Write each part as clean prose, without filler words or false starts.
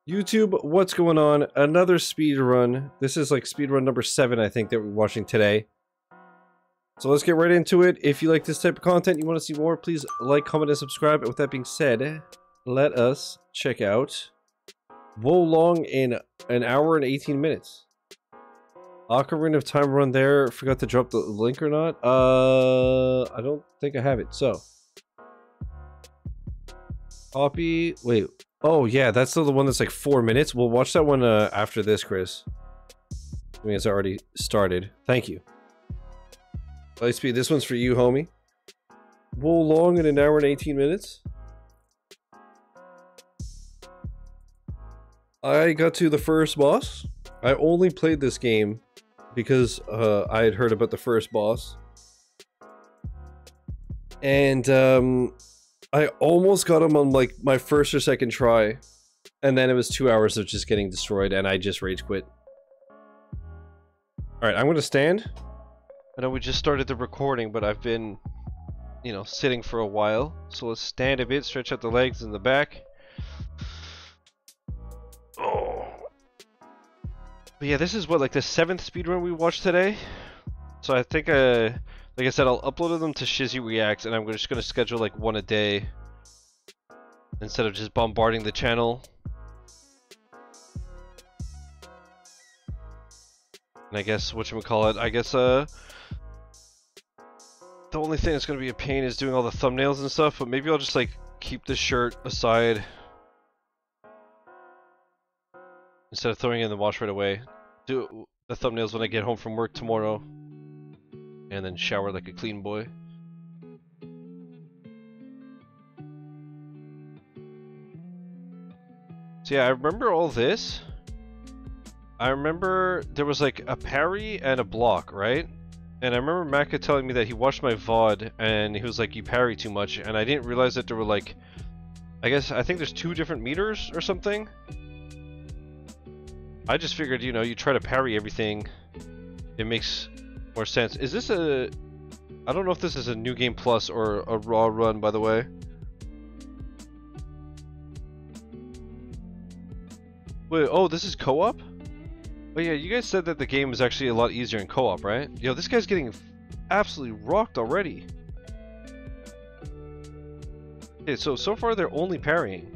YouTube, what's going on? Another speed run. This is like speed run number 7, I think, that we're watching today. So let's get right into it. If you like this type of content, you want to see more, please like, comment, and subscribe. And with that being said, let us check out Wolong in an hour and 18 minutes. Ocarina of Time run there. Forgot to drop the link or not? I don't think I have it. So, copy. Wait. Oh yeah, that's still the one that's like 4 minutes. We'll watch that one after this, Chris. I mean, it's already started. Thank you. Lightspeed, this one's for you, homie. Wolong in an hour and 18 minutes. I got to the first boss. I only played this game because I had heard about the first boss. And I almost got him on like my first or second try. And then it was 2 hours of just getting destroyed and I just rage quit. Alright, I'm gonna stand. I know we just started the recording, but I've been, you know, sitting for a while. So let's stand a bit, stretch out the legs and the back. Oh. But yeah, this is what, like the 7th speedrun we watched today. So I think, like I said, I'll upload them to Shizzy Reacts, and I'm just going to schedule like one a day instead of just bombarding the channel. And I guess, whatchamacallit, I guess, the only thing that's going to be a pain is doing all the thumbnails and stuff, but maybe I'll just like keep this shirt aside instead of throwing it in the wash right away. Do the thumbnails when I get home from work tomorrow. And then shower like a clean boy. So yeah, I remember all this. I remember there was like a parry and a block, right? And I remember Maka telling me that he watched my VOD and he was like, you parry too much. And I didn't realize that there were like, I think there's 2 different meters or something. I just figured, you know, you try to parry everything. It makes more sense. Is this a... I don't know if this is a New Game Plus or a raw run, by the way. Wait, oh, this is co-op? Oh yeah, you guys said that the game is actually a lot easier in co-op, right? Yo, this guy's getting absolutely rocked already. Okay, so far they're only parrying.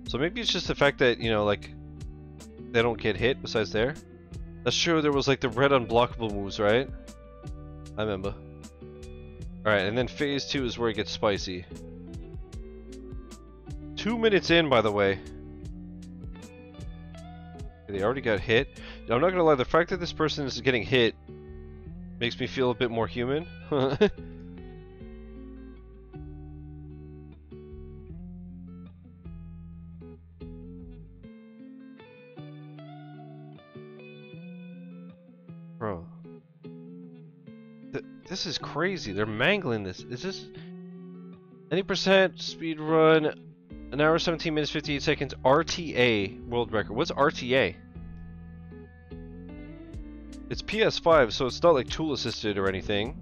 So maybe it's just the fact that, you know, like, they don't get hit besides there. That's true, there was like the red unblockable moves, right? I remember. Alright, and then phase 2 is where it gets spicy. 2 minutes in, by the way. They already got hit. Now, I'm not gonna lie, the fact that this person is getting hit makes me feel a bit more human. Bro. This is crazy. They're mangling this. Is this... Any percent speed run... An hour, 17 minutes, 58 seconds. RTA world record. What's RTA? It's PS5, so it's not like tool assisted or anything.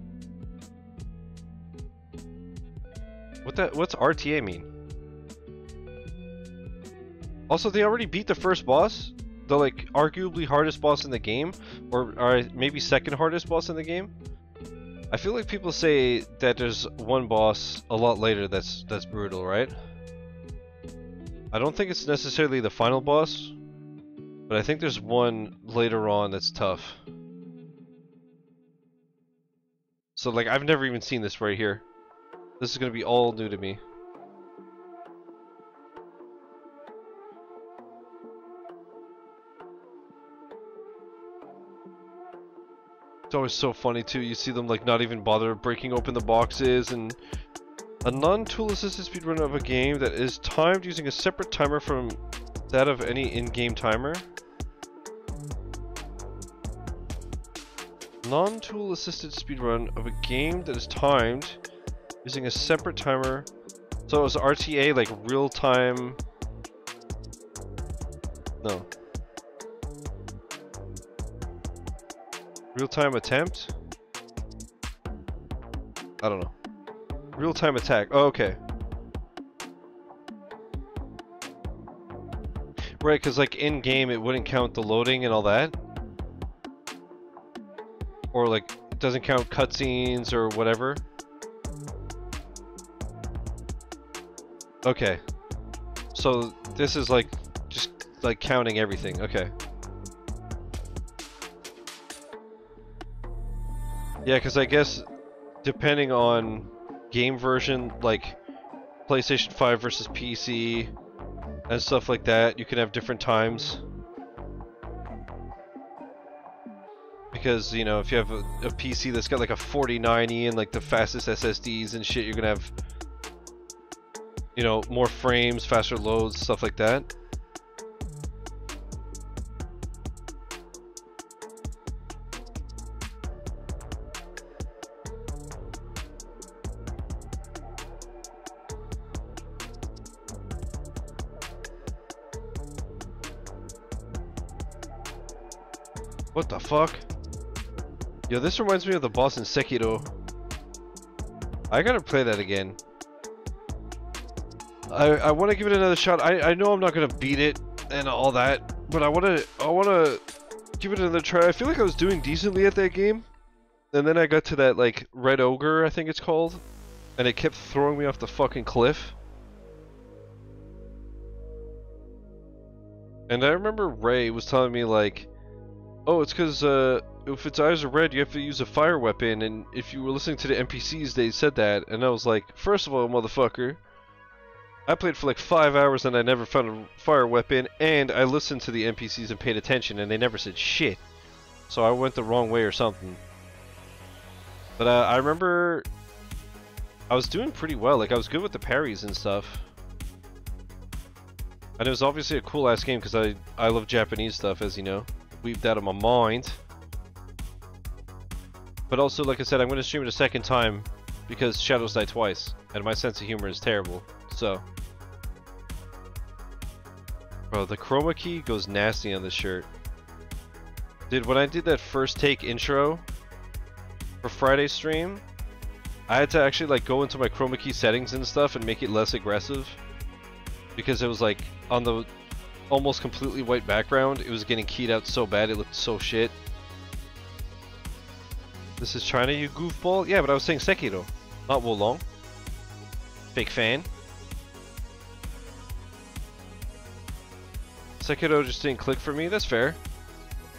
What's RTA mean? Also, they already beat the first boss. The like arguably hardest boss in the game, or maybe second hardest boss in the game. I feel like people say that there's one boss a lot later that's brutal, right? I don't think it's necessarily the final boss, but I think there's one later on that's tough. So like, I've never even seen this right here. This is gonna be all new to me. It's always so funny too, you see them like not even bother breaking open the boxes. And a non-tool assisted speedrun of a game that is timed using a separate timer from that of any in-game timer. Non-tool assisted speedrun of a game that is timed using a separate timer. So it was RTA, like real-time... No. Real-time attempt? I don't know. Real-time attack. Oh, okay. Right, because like in game it wouldn't count the loading and all that, or like it doesn't count cutscenes or whatever. Okay, so this is like just like counting everything. Okay. Yeah, because I guess depending on game version, like PlayStation 5 versus PC and stuff like that, you can have different times. Because, you know, if you have a PC that's got like a 4090 and like the fastest SSDs and shit, you're gonna have, you know, more frames, faster loads, stuff like that. What the fuck? Yo, this reminds me of the boss in Sekiro. I gotta play that again. I want to give it another shot. I know I'm not gonna beat it and all that, but I wanna give it another try. I feel like I was doing decently at that game, and then I got to that like Red Ogre, I think it's called, and it kept throwing me off the fucking cliff. And I remember Ray was telling me like, oh, it's because if its eyes are red, you have to use a fire weapon, and if you were listening to the NPCs, they said that, and I was like, first of all, motherfucker, I played for like 5 hours and I never found a fire weapon, and I listened to the NPCs and paid attention, and they never said shit. So I went the wrong way or something. But I remember I was doing pretty well, like I was good with the parries and stuff. And it was obviously a cool ass game because I love Japanese stuff, as you know. Weaved out of my mind. But also, like I said, I'm going to stream it a second time because Shadows die twice, and my sense of humor is terrible, so. Bro, the chroma key goes nasty on this shirt. Dude, when I did that first take intro for Friday's stream, I had to actually like go into my chroma key settings and stuff and make it less aggressive. Because it was like, on the almost completely white background, it was getting keyed out so bad, it looked so shit. This is China, you goofball? Yeah, but I was saying Sekiro, not Wolong. Fake fan. Sekiro just didn't click for me, that's fair.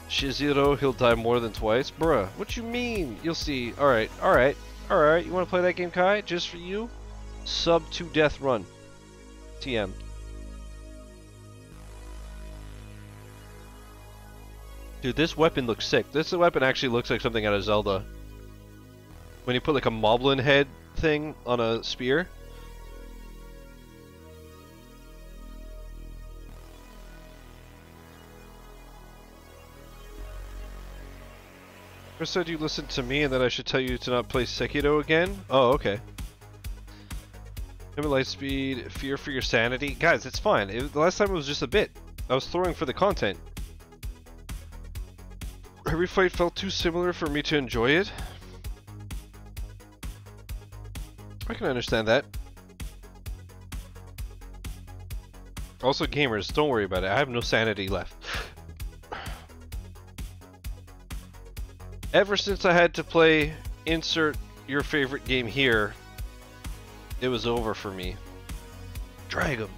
Shizzy, he'll die more than twice. Bruh, what you mean? You'll see. Alright, alright, alright. You wanna play that game, Kai? Just for you? Sub to death run. TM. Dude, this weapon looks sick. This weapon actually looks like something out of Zelda. When you put like a moblin head thing on a spear. First said you listened to me and that I should tell you to not play Sekiro again? Oh, okay. Limit light speed, fear for your sanity. Guys, it's fine. The last time it was just a bit. I was throwing for the content. Every fight felt too similar for me to enjoy it. I can understand that. Also, gamers, don't worry about it. I have no sanity left. Ever since I had to play insert your favorite game here, it was over for me. Drag 'em.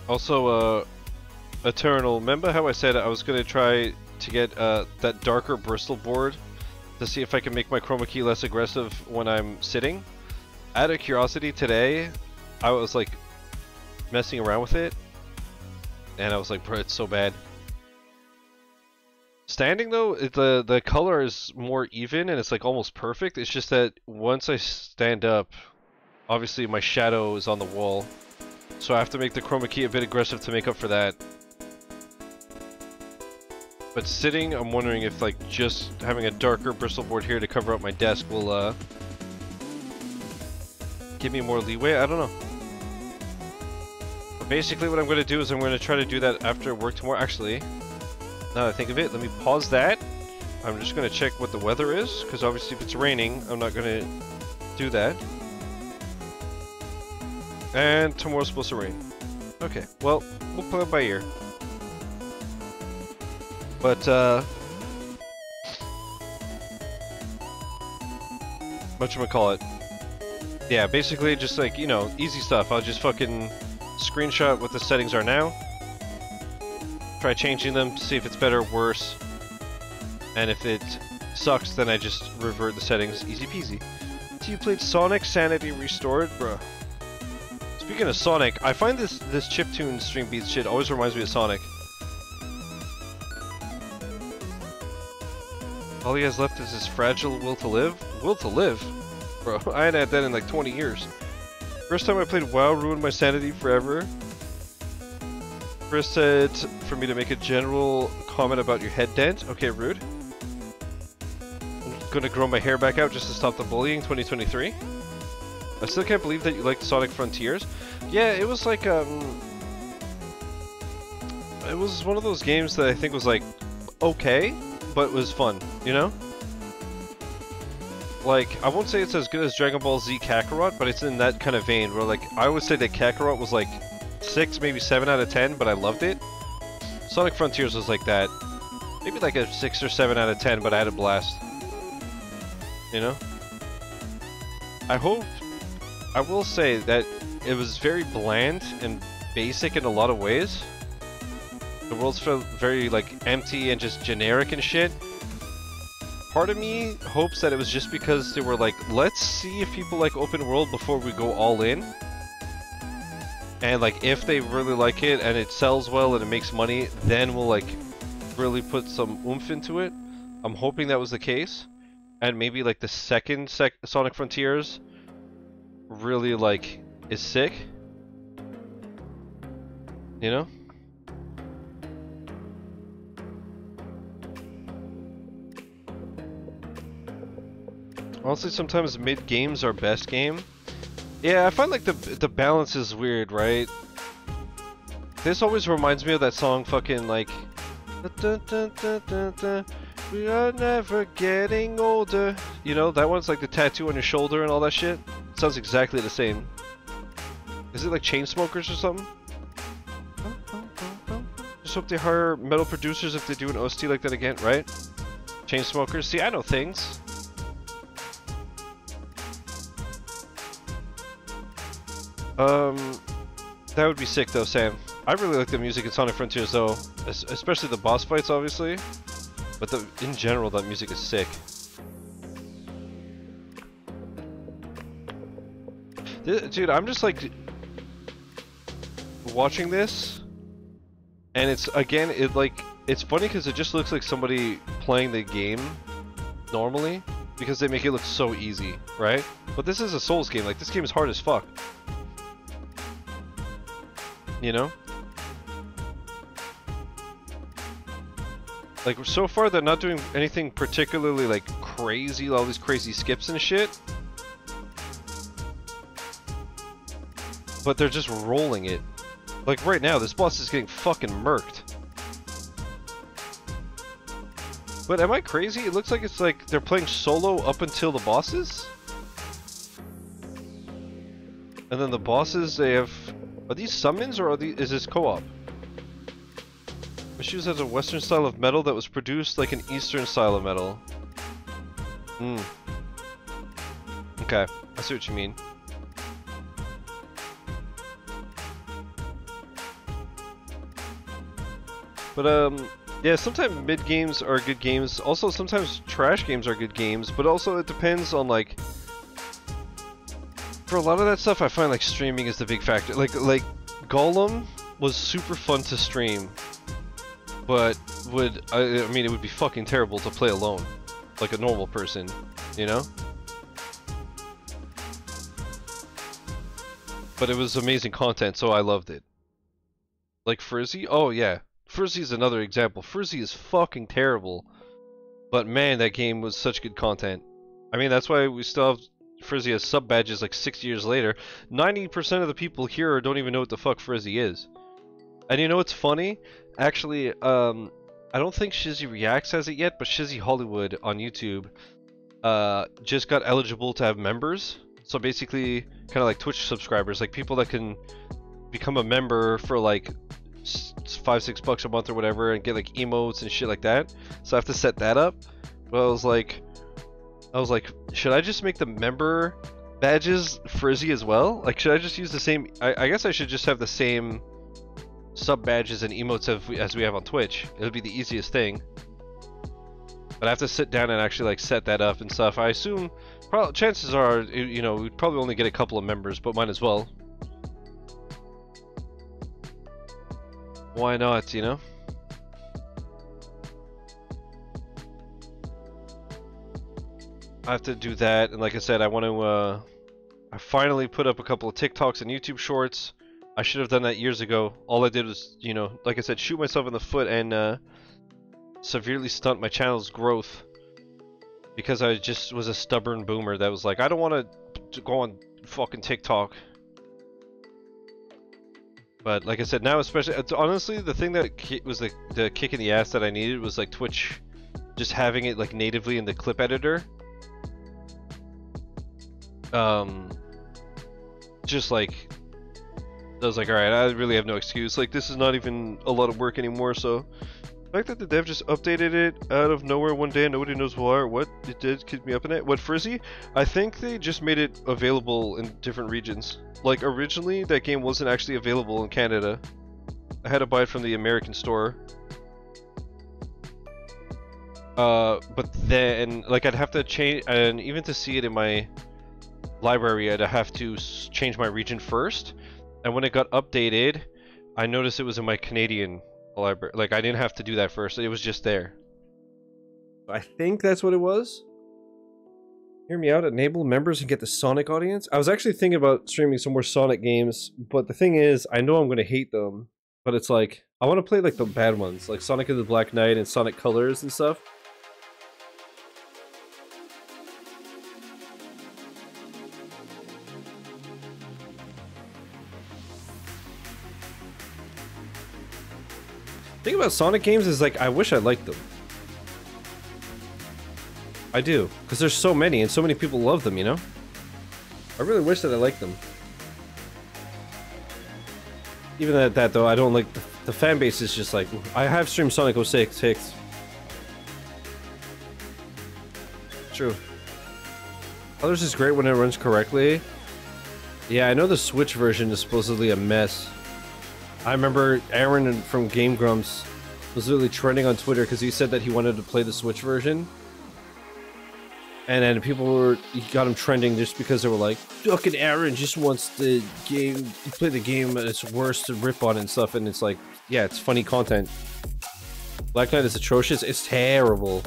Also, Eternal, remember how I said I was going to try to get that darker bristle board to see if I can make my chroma key less aggressive when I'm sitting? Out of curiosity today, I was like messing around with it, and I was like, bro, it's so bad. Standing though, the color is more even and it's like almost perfect. It's just that once I stand up, obviously my shadow is on the wall. So I have to make the chroma key a bit aggressive to make up for that. But sitting, I'm wondering if like just having a darker bristle board here to cover up my desk will give me more leeway. I don't know. But basically what I'm going to do is I'm going to try to do that after work tomorrow. Actually, now that I think of it, let me pause that. I'm just going to check what the weather is, because obviously if it's raining, I'm not going to do that. And tomorrow's supposed to rain. Okay, well, we'll play it by ear. But, whatchamacallit? Yeah, basically just like, you know, easy stuff. I'll just fucking screenshot what the settings are now. Try changing them to see if it's better or worse. And if it sucks, then I just revert the settings. Easy peasy. So you played Sonic Sanity Restored? Bruh. Speaking of Sonic, I find this chiptune stream beats shit always reminds me of Sonic. All he has left is his fragile will to live? Will to live? Bro, I ain't had that in like 20 years. First time I played WoW ruined my sanity forever. Chris said for me to make a general comment about your head dent. Okay, rude. I'm gonna grow my hair back out just to stop the bullying 2023. I still can't believe that you liked Sonic Frontiers. Yeah, it was like, it was one of those games that I think was like, okay, but was fun, you know? Like, I won't say it's as good as Dragon Ball Z Kakarot, but it's in that kind of vein where, like, I would say that Kakarot was like 6, maybe 7 out of 10, but I loved it. Sonic Frontiers was like that. Maybe like a 6 or 7 out of 10, but I had a blast. You know? I will say that it was very bland and basic in a lot of ways. The worlds felt very, like, empty and just generic and shit. Part of me hopes that it was just because they were like, let's see if people like open world before we go all in. And like, if they really like it and it sells well and it makes money, then we'll like really put some oomph into it. I'm hoping that was the case. And maybe like the second Sonic Frontiers really like is sick. You know? Honestly, sometimes mid games are best game. Yeah, I find like the balance is weird, right? This always reminds me of that song fucking like dun, dun, dun, dun, dun, we are never getting older. You know, that one's like the tattoo on your shoulder and all that shit. It sounds exactly the same. Is it like Chainsmokers or something? Just hope they hire metal producers if they do an OST like that again, right? Chainsmokers. See, I know things. That would be sick though, Sam. I really like the music in Sonic Frontiers though, especially the boss fights, obviously. But in general, that music is sick. Dude, I'm just like watching this, and it's again, it's funny because it just looks like somebody playing the game normally because they make it look so easy, right? But this is a Souls game. Like, this game is hard as fuck. You know? Like, so far they're not doing anything particularly, like, crazy, all these crazy skips and shit. But they're just rolling it. Like, right now, this boss is getting fucking murked. But am I crazy? It looks like it's like they're playing solo up until the bosses? And then the bosses, they have... Are these summons or is this co-op? Issues has a Western style of metal that was produced like an Eastern style of metal. Hmm. Okay, I see what you mean. But yeah, sometimes mid games are good games. Also, sometimes trash games are good games. But also, it depends on like. For a lot of that stuff, I find like streaming is the big factor. Like Golem was super fun to stream, but I mean, it would be fucking terrible to play alone, like a normal person, you know? But it was amazing content, so I loved it. Like Frizzy? Oh yeah. Frizzy is another example. Frizzy is fucking terrible. But man, that game was such good content. I mean, that's why we still have Frizzy as sub badges like 6 years later. 90% of the people here don't even know what the fuck Frizzy is. And you know what's funny? Actually, I don't think Shizzy Reacts has it yet, but Shizzy Hollywood on YouTube just got eligible to have members. So basically, kind of like Twitch subscribers, like people that can become a member for like $5-6 a month or whatever, and get like emotes and shit like that. So I have to set that up. But I was like, should I just make the member badges frizzy as well? Like, should I just use the same? I guess I should just have the same sub badges and emotes as we have on Twitch. It would be the easiest thing. But I have to sit down and actually like set that up and stuff. I assume, chances are, you know, we'd probably only get a couple of members, but might as well. Why not, you know? I have to do that, and like I said, I want to, I finally put up a couple of TikToks and YouTube shorts. I should have done that years ago. All I did was, you know, like I said, shoot myself in the foot and severely stunt my channel's growth. Because I just was a stubborn boomer that was like, I don't want to go on fucking TikTok. But like I said, now especially, honestly, the thing that was the kick in the ass that I needed was like Twitch, just having it like natively in the clip editor. Just like, I was like, alright, I really have no excuse. Like, this is not even a lot of work anymore, so the fact that the dev just updated it out of nowhere one day and nobody knows why or what it did keep me up in it. What, Frizzy? I think they just made it available in different regions. Like, originally, that game wasn't actually available in Canada. I had to buy it from the American store. But then, like, I'd have to change, and even to see it in my library, I'd have to change my region first. And when it got updated, I noticed it was in my Canadian library. Like, I didn't have to do that first. It was just there. I think that's what it was. Hear me out. Enable members and get the Sonic audience. I was actually thinking about streaming some more Sonic games, but the thing is, I know I'm going to hate them. But it's like, I want to play like the bad ones, like Sonic and the Black Knight and Sonic Colors and stuff. The thing about Sonic games is like, I wish I liked them. I do, because there's so many and so many people love them, you know? I really wish that I liked them. Even at that though, I don't like, the fan base is just like, I have streamed Sonic 06. True. Colors is great when it runs correctly. Yeah, I know the Switch version is supposedly a mess. I remember Aaron from Game Grumps was literally trending on Twitter because he said that he wanted to play the Switch version. And then people got him trending just because they were like, fucking Aaron just wants the game, play the game at its worst to rip on and stuff. And it's like, yeah, it's funny content. Black Knight is atrocious. It's terrible.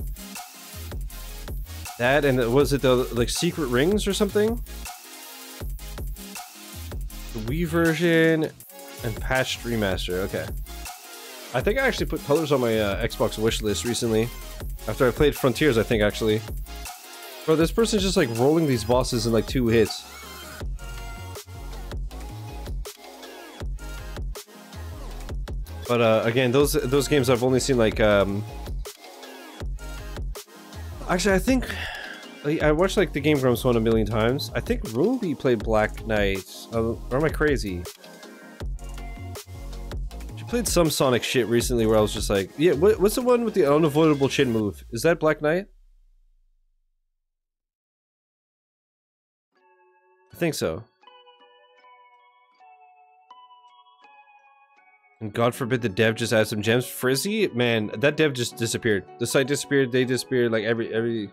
That, and was it the, like, Secret Rings or something? The Wii version and patched remaster. Okay. I think I actually put colors on my Xbox wishlist recently. After I played Frontiers, I think, actually. Bro, this person's just like rolling these bosses in like 2 hits. But again, those games I've only seen like actually I think I watched like the Game Grumps one a million times. I think Ruby played Black Knight. Or am I crazy? She played some Sonic shit recently where I was just like, yeah, what's the one with the unavoidable chin move? Is that Black Knight? I think so. And God forbid the dev just add some gems. Frizzy? Man, that dev just disappeared. The site disappeared, they disappeared, like every...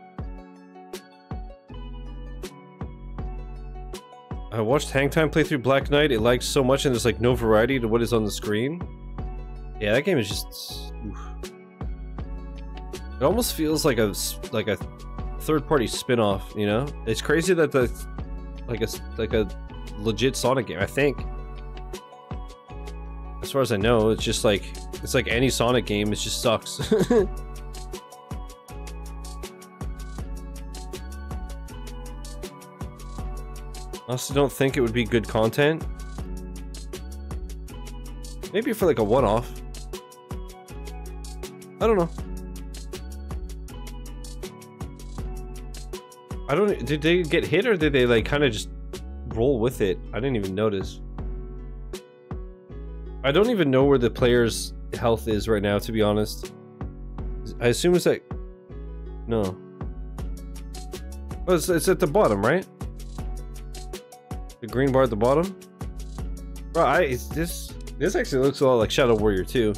I watched Hangtime play through Black Knight. It lags so much and there's like no variety to what is on the screen. Yeah, that game is just... Oof. It almost feels like a third-party spin-off, you know? It's crazy that the... like a legit Sonic game, I think. As far as I know, it's just like, it's like any Sonic game, it just sucks. I also don't think it would be good content. Maybe for like a one-off. I don't know. I don't, did they get hit or did they like kind of just roll with it. I didn't even notice. I don't even know where the player's health is right now, to be honest. I assume it's like... No. Oh, it's at the bottom, right? The green bar at the bottom? Bro, this actually looks a lot like Shadow Warrior 2.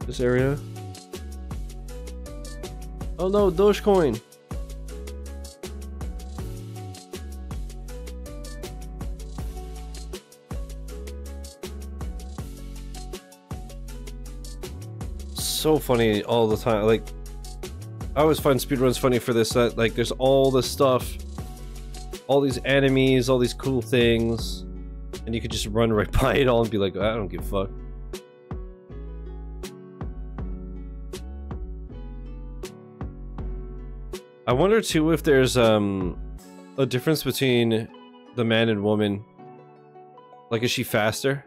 This area. Oh no, Dogecoin! So funny all the time. Like, I always find speedruns funny for this. That like, there's all this stuff, all these enemies, all these cool things, and you could just run right by it all and be like, I don't give a fuck. I wonder too if there's a difference between the man and woman. Like, is she faster?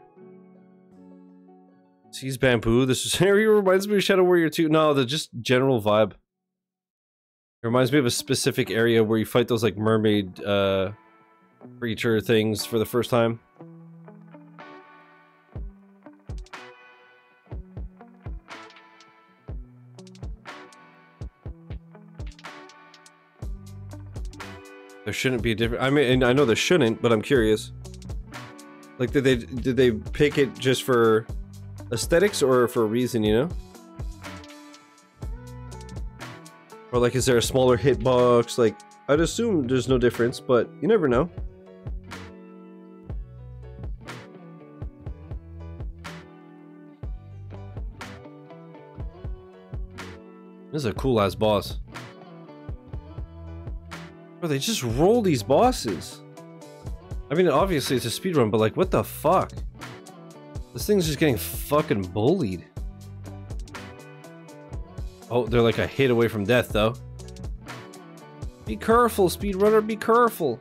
Sees bamboo. This scenario reminds me of Shadow Warrior 2. No, the just general vibe. It reminds me of a specific area where you fight those like mermaid creature things for the first time. There shouldn't be a different. I mean, and I know there shouldn't, but I'm curious. Like, did they pick it just for aesthetics or for a reason, you know? Or like, is there a smaller hitbox? Like, I'd assume there's no difference, but you never know. This is a cool ass boss. Bro, they just roll these bosses. I mean, obviously it's a speedrun, but like, what the fuck? This thing's just getting fucking bullied. Oh, they're like a hit away from death, though. Be careful, speedrunner, be careful.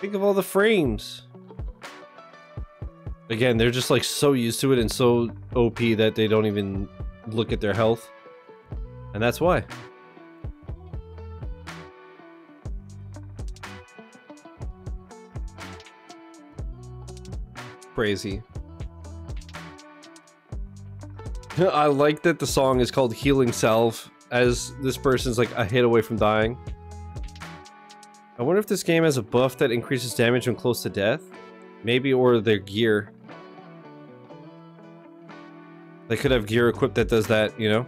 Think of all the frames. Again, they're just like so used to it and so OP that they don't even look at their health. And that's why. Crazy. I like that the song is called Healing Salve, as this person's like a hit away from dying. I wonder if this game has a buff that increases damage when close to death. Maybe, or their gear. They could have gear equipped that does that, you know?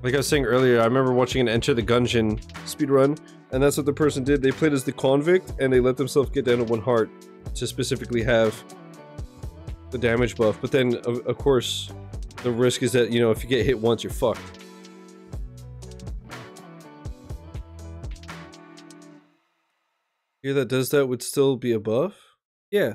Like I was saying earlier, I remember watching an Enter the Gungeon speedrun, and that's what the person did. They played as the convict, and they let themselves get down to 1 heart to specifically have the damage buff. But then, of course, the risk is that, you know, if you get hit once, you're fucked. Gear that does that would still be a buff? Yeah.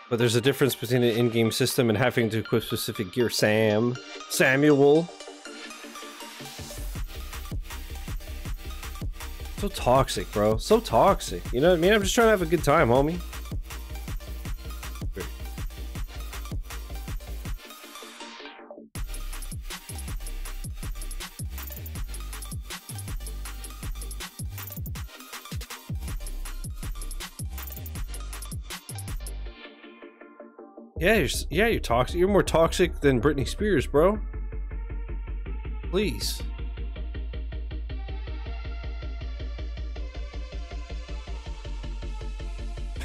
But there's a difference between an in-game system and having to equip specific gear. Samuel. So toxic, bro. So toxic. You know what I mean? I'm just trying to have a good time, homie. Yeah, you're toxic. You're more toxic than Britney Spears, bro. Please.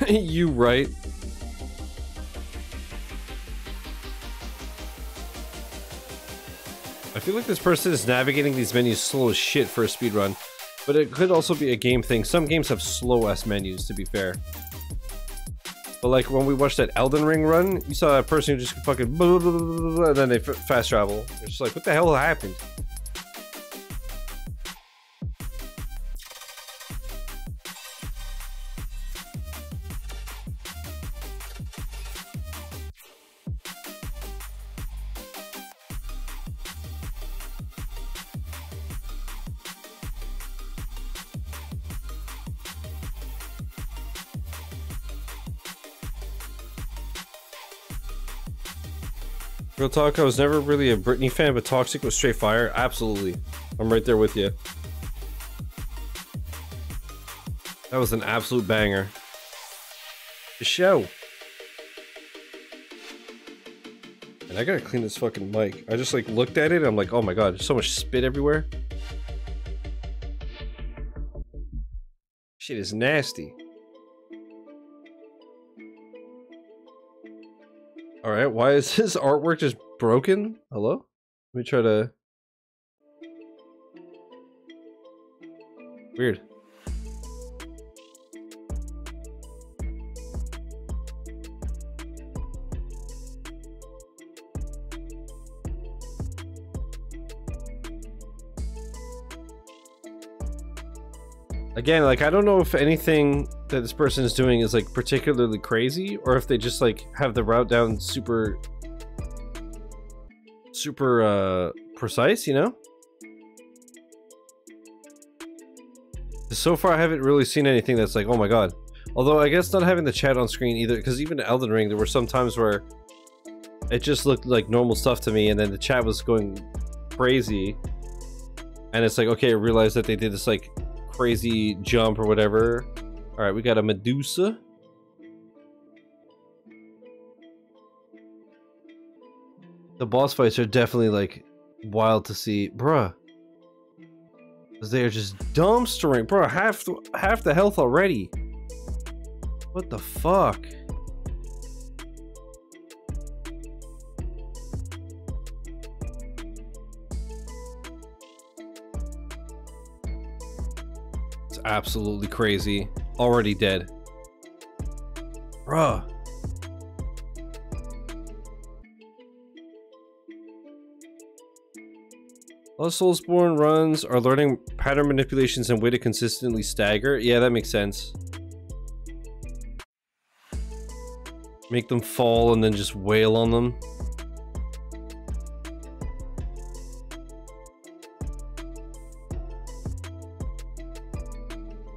You right. I feel like this person is navigating these menus slow as shit for a speedrun, but it could also be a game thing. Some games have slow-ass menus, to be fair. But like when we watched that Elden Ring run, you saw a person who just fucking blah, blah, blah, blah, blah, and then they fast travel. It's just like, what the hell happened? Real talk, I was never really a Britney fan, but Toxic was straight fire. Absolutely. I'm right there with you. That was an absolute banger. The show. And I gotta clean this fucking mic. I just like looked at it, I'm like, oh my god, there's so much spit everywhere. Shit is nasty. Alright, why is this artwork just broken? Hello? Let me try to... Weird. Again, like, I don't know if anything that this person is doing is, like, particularly crazy, or if they just, like, have the route down super precise, you know? So far, I haven't really seen anything that's like, oh my god. Although, I guess not having the chat on screen either, because even Elden Ring, there were some times where it just looked like normal stuff to me, and then the chat was going crazy. And it's like, okay, I realized that they did this, like, crazy jump or whatever. Alright, we got a Medusa. The boss fights are definitely, like, wild to see. Bruh. Because they are just dumpstering. Bruh, half the health already. What the fuck? It's absolutely crazy. Already dead. Bruh. All Soulsborne runs are learning pattern manipulations and way to consistently stagger. Yeah, that makes sense. Make them fall and then just wail on them.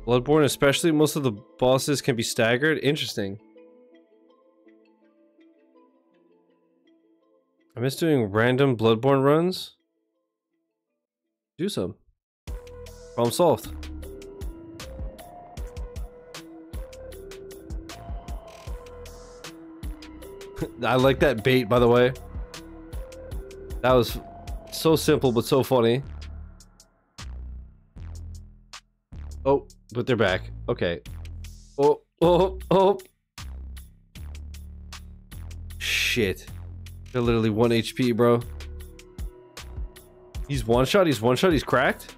Bloodborne especially, most of the bosses can be staggered. Interesting. I miss doing random Bloodborne runs. Do some. Problem solved. I like that bait, by the way. That was so simple but so funny. Oh, but they're back. Okay. Oh, oh, oh. Shit. They're literally 1 HP, bro. He's one shot, he's cracked.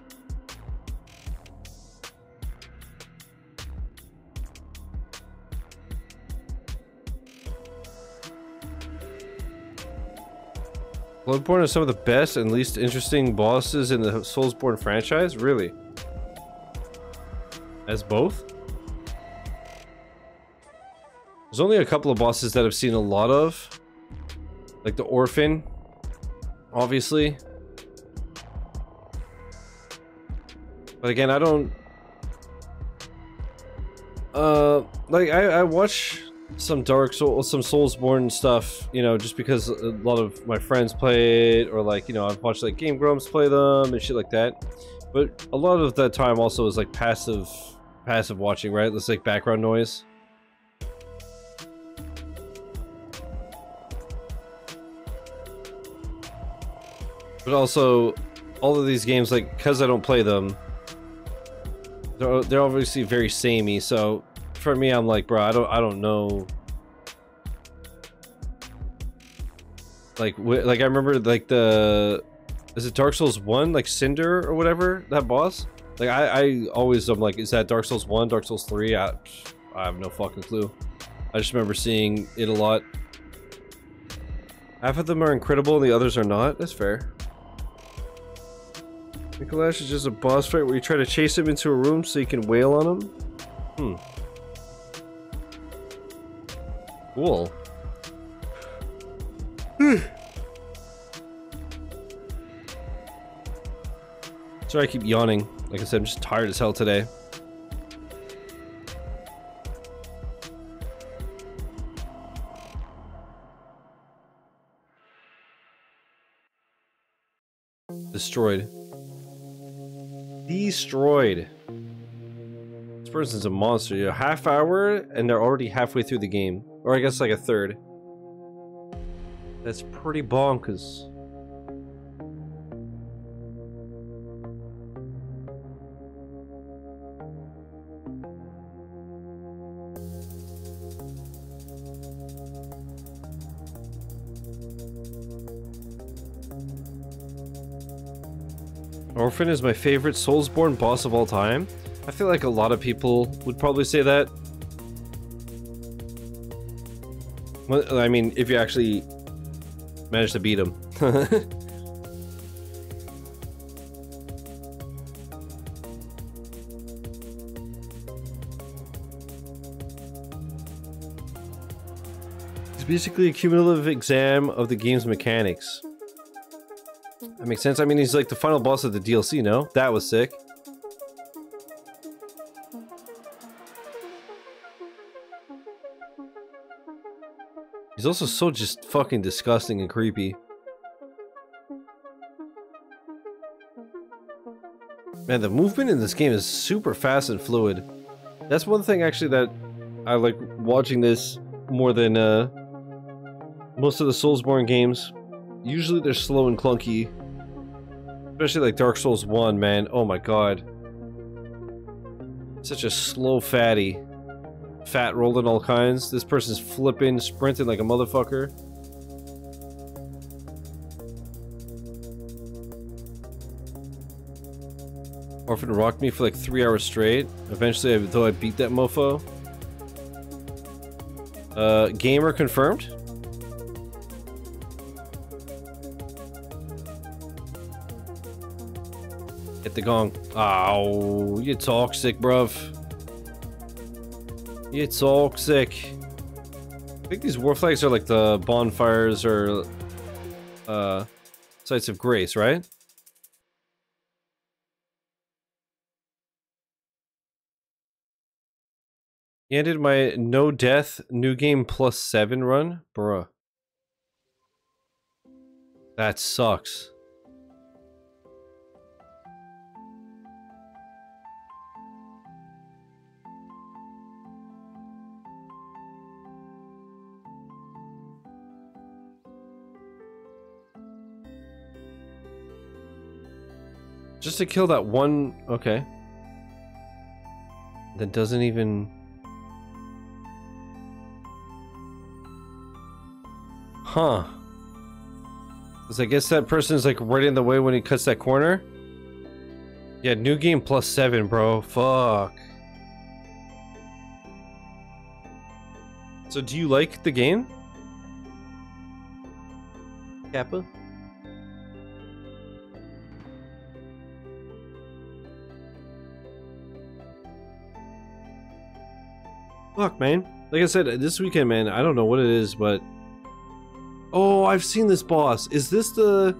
Bloodborne are some of the best and least interesting bosses in the Soulsborne franchise? Really? As both? There's only a couple of bosses that I've seen a lot of. Like the Orphan, obviously. But again, I don't... like, I watch some Soulsborne stuff, you know, just because a lot of my friends play it, or like, you know, I've watched like Game Grumps play them and shit like that. But a lot of that time also is like passive watching, right? It's like background noise. But also, all of these games, like, because I don't play them, they're obviously very samey, so for me, I'm like, bro, I don't know. Like I remember, like, is it Dark Souls 1, like Cinder or whatever, that boss? Like, I always, I'm like, is that Dark Souls 1, Dark Souls 3? I have no fucking clue. I just remember seeing it a lot. Half of them are incredible and the others are not. That's fair. Nicolás is just a boss fight where you try to chase him into a room so you can wail on him? Cool. Sorry I keep yawning. Like I said, I'm just tired as hell today. Destroyed. Destroyed. This person's a monster. You know, half hour and they're already halfway through the game. Or I guess like a third. That's pretty bonkers. Orphan is my favorite Soulsborne boss of all time. I feel like a lot of people would probably say that. Well, I mean, if you actually manage to beat him. It's basically a cumulative exam of the game's mechanics. That makes sense. I mean, he's like the final boss of the DLC, no? That was sick. He's also so just fucking disgusting and creepy. Man, the movement in this game is super fast and fluid. That's one thing actually that I like watching this more than most of the Soulsborne games. Usually they're slow and clunky. Especially like Dark Souls 1, man. Oh my god. Such a slow fatty. Fat rolling all kinds. This person's flipping, sprinting like a motherfucker. Orphan rocked me for like 3 hours straight. Eventually, though, I beat that mofo. Gamer confirmed. Hit the gong. Ow, you toxic, bruv. You toxic. I think these war flags are like the bonfires or sites of grace, right? He ended my no death new game +7 run, bruh. That sucks. Just to kill that one... Okay. That doesn't even... Huh. Because I guess that person's like right in the way when he cuts that corner. Yeah, new game +7, bro. Fuck. So do you like the game? Kappa? Fuck, man. Like I said, this weekend, man, I don't know what it is, but... Oh, I've seen this boss. Is this the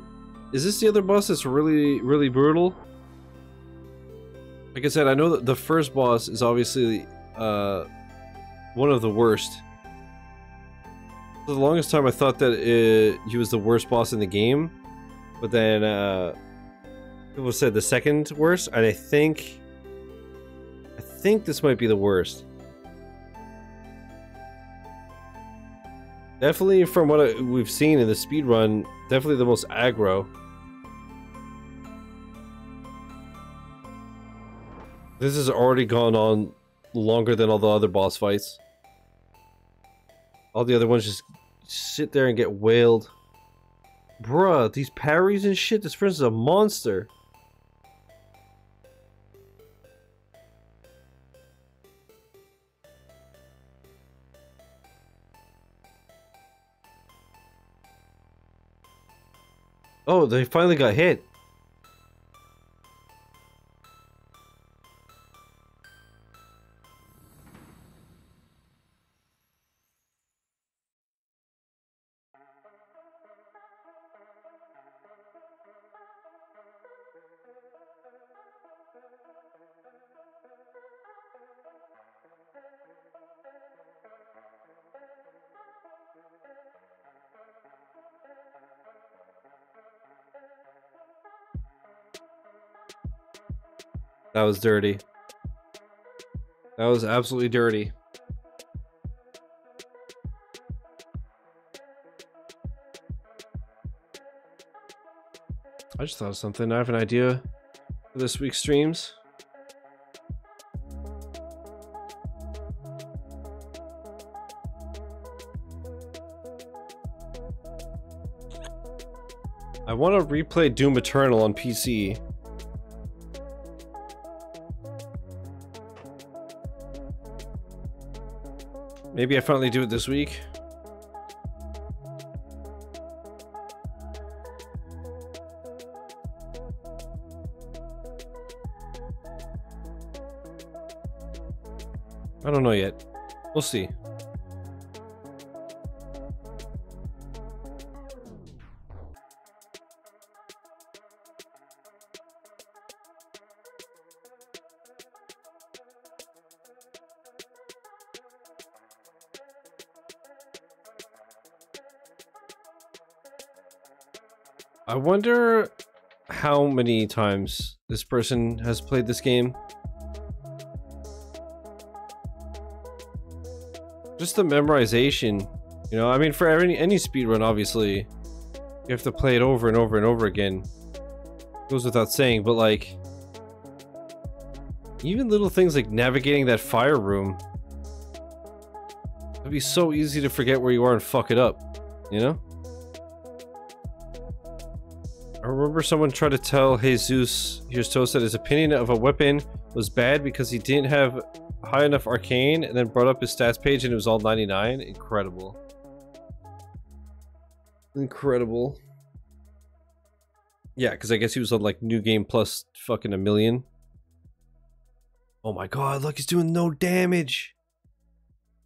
other boss that's really, really brutal? Like I said, I know that the first boss is obviously, one of the worst. For the longest time, I thought that he was the worst boss in the game. But then, people said the second worst, and I think this might be the worst. Definitely from what we've seen in the speedrun, definitely the most aggro. This has already gone on longer than all the other boss fights. All the other ones just sit there and get wailed. Bruh, these parries and shit, this person's a monster. Oh, they finally got hit. That was dirty. That was absolutely dirty. I just thought of something. I have an idea for this week's streams. I want to replay Doom Eternal on PC. Maybe I finally do it this week. I don't know yet. We'll see. I wonder how many times this person has played this game. Just the memorization, you know, I mean, for any speedrun, obviously, you have to play it over and over and over again. Goes without saying, but like, even little things like navigating that fire room, it'd be so easy to forget where you are and fuck it up, you know? I remember someone tried to tell Jesus Here's Toast that his opinion of a weapon was bad because he didn't have high enough arcane, and then brought up his stats page and it was all 99. Incredible. Incredible. Yeah, because I guess he was on like New Game Plus fucking a million. Oh my god, look, he's doing no damage.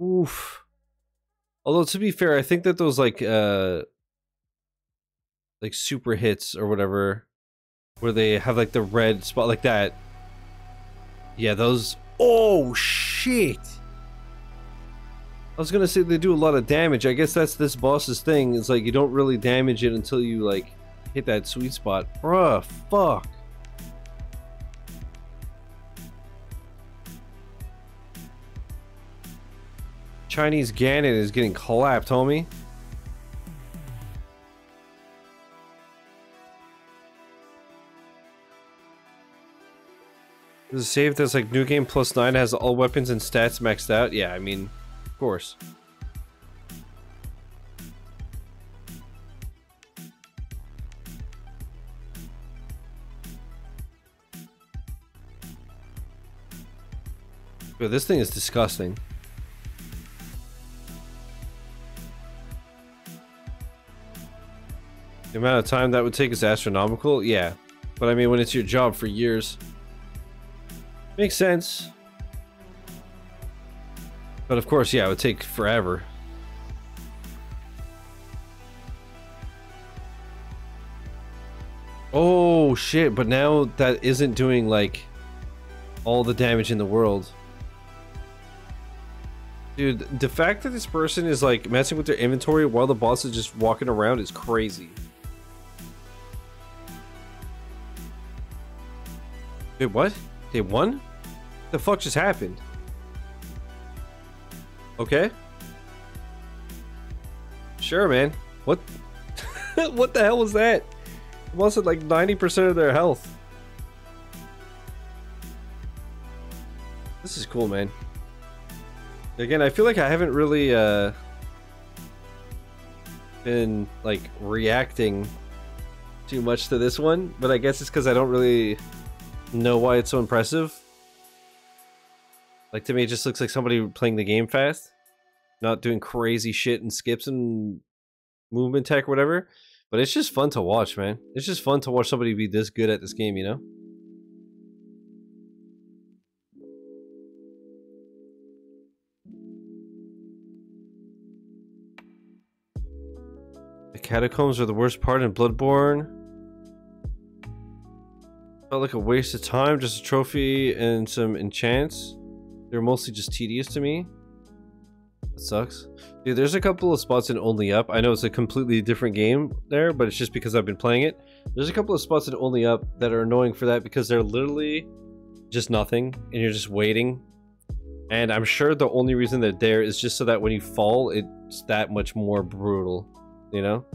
Oof. Although, to be fair, I think that those like super hits or whatever, where they have like the red spot like that. Yeah, those. Oh shit! I was gonna say they do a lot of damage. I guess that's this boss's thing. It's like you don't really damage it until you like hit that sweet spot. Bruh, fuck. Chinese Ganon is getting clapped, homie. There's a save that's like New Game Plus 9 has all weapons and stats maxed out. Yeah, I mean, of course. But this thing is disgusting. The amount of time that would take is astronomical. Yeah, but I mean, when it's your job for years. Makes sense. But of course, yeah, it would take forever. Oh shit, but now that isn't doing like all the damage in the world. Dude, the fact that this person is like messing with their inventory while the boss is just walking around is crazy. Wait, what? They won? The fuck just happened? Okay. Sure, man. What? What the hell was that? Lost like 90% of their health. This is cool, man. Again, I feel like I haven't really been like reacting too much to this one, but I guess it's because I don't really know why it's so impressive. Like, to me, it just looks like somebody playing the game fast, not doing crazy shit and skips and movement tech or whatever. But it's just fun to watch, man. It's just fun to watch somebody be this good at this game, you know? The catacombs are the worst part in Bloodborne. Felt like a waste of time, just a trophy and some enchants. They're mostly just tedious to me. That sucks. Dude, there's a couple of spots in Only Up. I know it's a completely different game there, but it's just because I've been playing it. There's a couple of spots in Only Up that are annoying for that because they're literally just nothing, and you're just waiting. And I'm sure the only reason they're there is just so that when you fall, it's that much more brutal, you know?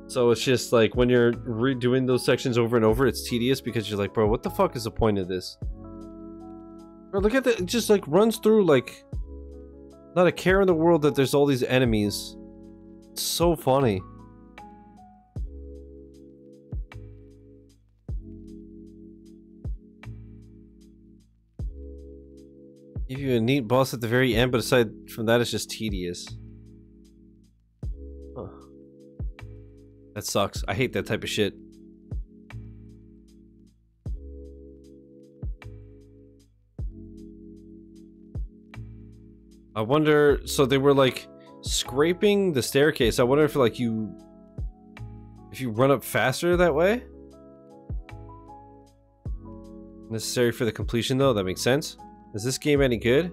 So it's just like when you're redoing those sections over and over, it's tedious because you're like, bro, what the fuck is the point of this? Bro, look at that, it just like runs through like not a care in the world that there's all these enemies. It's so funny. Give you a neat boss at the very end, but aside from that, it's just tedious. Huh. That sucks. I hate that type of shit. I wonder, so they were like scraping the staircase. I wonder if like if you run up faster that way? Necessary for the completion though, that makes sense. Is this game any good?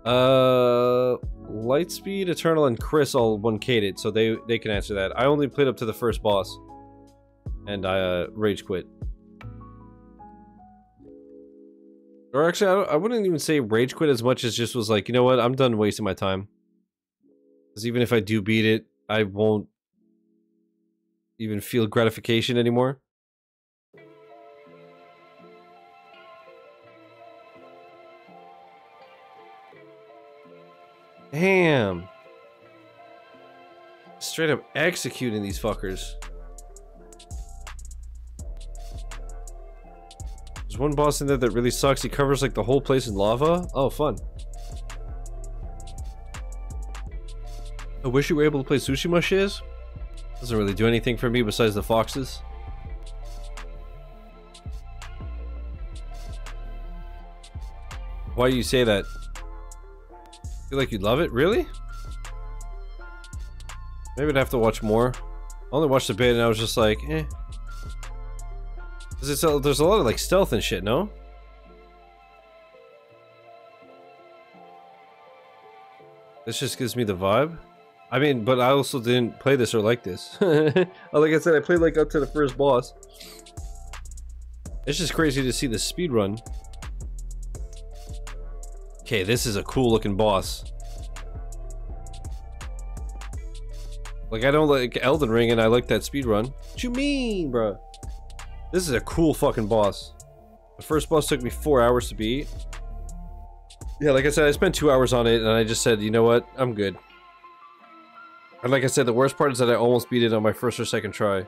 Lightspeed, Eternal, and Chris all 1K'd it, so they can answer that. I only played up to the first boss. And I rage quit. Or actually, I wouldn't even say rage quit as much as just was like, you know what, I'm done wasting my time. Because even if I do beat it, I won't even feel gratification anymore. Damn. Straight up executing these fuckers. There's one boss in there that really sucks. He covers like the whole place in lava. Oh, fun. I wish you were able to play Tsushima Shiz. Doesn't really do anything for me besides the foxes. Why do you say that? Feel like you'd love it? Really? Maybe I'd have to watch more. I only watched a bit and I was just like, eh. There's a lot of like stealth and shit, no? This just gives me the vibe. I mean, but I also didn't play this or like this. Like I said, I played like up to the first boss. It's just crazy to see the speedrun. Okay, this is a cool looking boss. Like, I don't like Elden Ring and I like that speedrun. What you mean, bro? This is a cool fucking boss. The first boss took me 4 hours to beat. Yeah, like I said, I spent 2 hours on it and I just said, you know what? I'm good. And like I said, the worst part is that I almost beat it on my first or second try.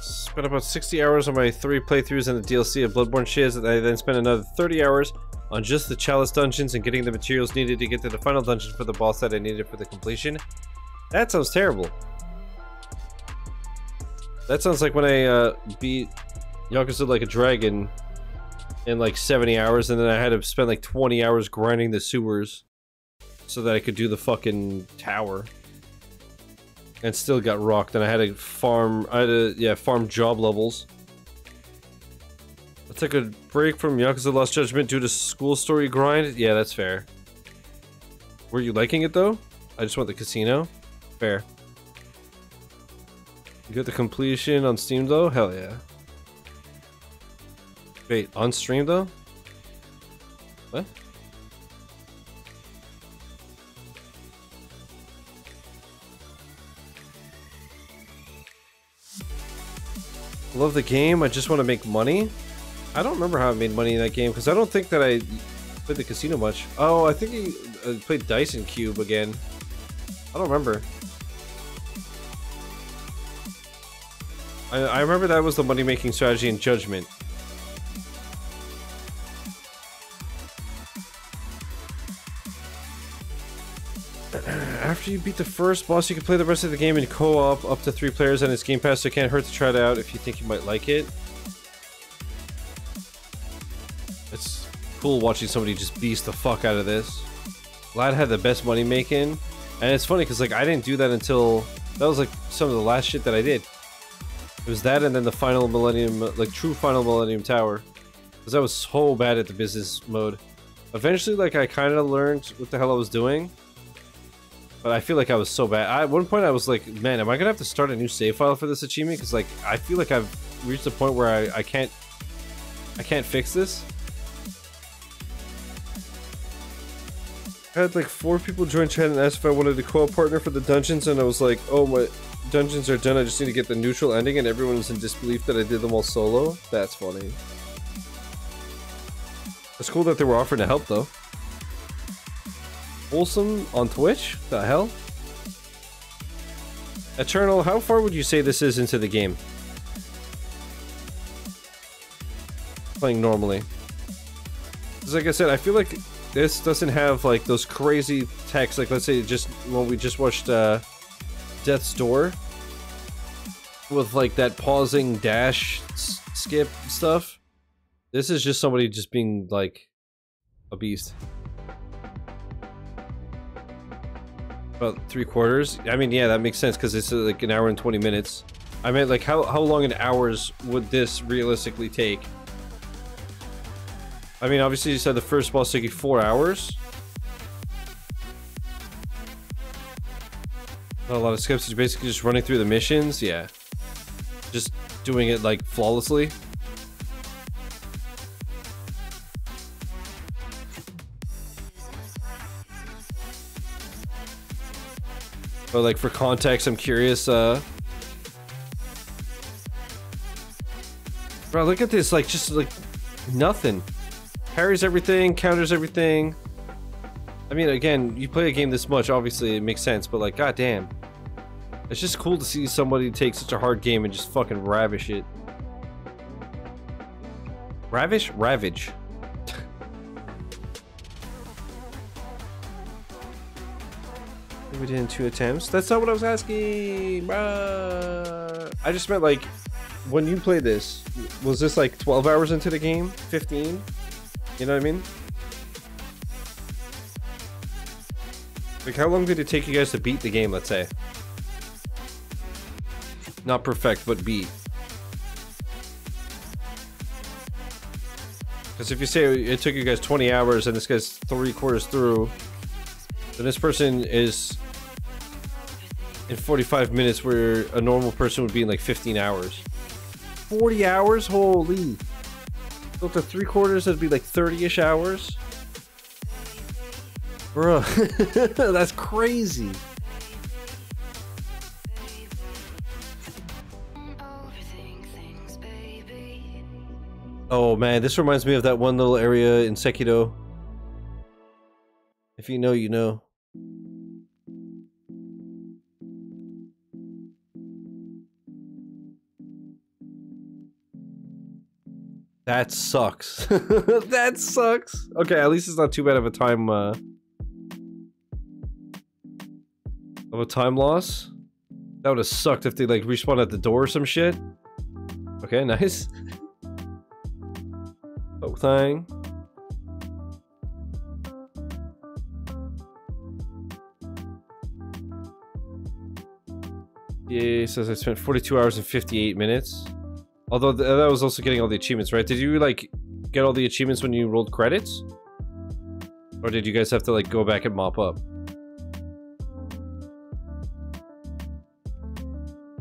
Spent about 60 hours on my 3 playthroughs and the DLC of Bloodborne Shiz, and I then spent another 30 hours on just the Chalice dungeons and getting the materials needed to get to the final dungeon for the boss that I needed for the completion. That sounds terrible. That sounds like when I beat Yakuza Like a Dragon in like 70 hours and then I had to spend like 20 hours grinding the sewers so that I could do the fucking tower. And still got rocked, and I had to farm. Farm job levels. I took a break from Yakuza Lost Judgment due to school story grind. Yeah, that's fair. Were you liking it though? I just want the casino. Fair. You got the completion on Steam though? Hell yeah. Wait, on stream though? What? Love the game, I just want to make money. I don't remember how I made money in that game because I don't think that I played the casino much. Oh, I think he played Dyson Cube again. I don't remember. I remember that was the money-making strategy in Judgment. After you beat the first boss, you can play the rest of the game in co-op up to 3 players, and it's Game Pass, so it can't hurt to try it out if you think you might like it. It's cool watching somebody just beast the fuck out of this. Lad had the best money making, and it's funny because like I didn't do that until that was like some of the last shit that I did. It was that, and then the final Millennium, like true final Millennium Tower, because I was so bad at the business mode. Eventually, like I kind of learned what the hell I was doing. But I feel like I was so bad. At one point I was like, man, am I gonna have to start a new save file for this achievement? Because like, I feel like I've reached a point where I can't fix this. I had like 4 people join chat and asked if I wanted a co-op partner for the dungeons, and I was like, oh, my dungeons are done, I just need to get the neutral ending, and everyone was in disbelief that I did them all solo. That's funny. It's cool that they were offering to help though. Wholesome on Twitch? The hell? Eternal, how far would you say this is into the game? Playing normally. Because like I said, I feel like this doesn't have like those crazy text, like let's say just when we just watched Death's Door with like that pausing dash skip stuff. This is just somebody just being like a beast. About 3/4. I mean, yeah, that makes sense because it's like an hour and 20 minutes. I meant like how long in hours would this realistically take? I mean, obviously you said the first boss took you 4 hours. Not a lot of skips, you're basically just running through the missions, yeah. Just doing it like flawlessly. But like for context, I'm curious, bro, look at this, like just like nothing. Parries everything, counters everything. I mean, again, you play a game this much, obviously it makes sense, but like, goddamn. It's just cool to see somebody take such a hard game and just fucking ravish it. Ravish? Ravage. We did in 2 attempts. That's not what I was asking. I just meant like, when you play this, was this like 12 hours into the game? 15? You know what I mean? Like, how long did it take you guys to beat the game, let's say? Not perfect, but beat. Because if you say it took you guys 20 hours and this guy's 3/4 through, then this person is in 45 minutes where a normal person would be in like 15 hours. 40 hours? Holy. So to 3/4, that'd be like 30-ish hours? Bro, that's crazy. Oh man, this reminds me of that one little area in Sekiro. If you know, you know. That sucks. That sucks. Okay, at least it's not too bad of a time loss. That would have sucked if they like respawn at the door or some shit. Okay, nice. Oh, thing. Yeah, says I spent 42 hours and 58 minutes. Although that was also getting all the achievements, right? Did you like get all the achievements when you rolled credits? Or did you guys have to like go back and mop up?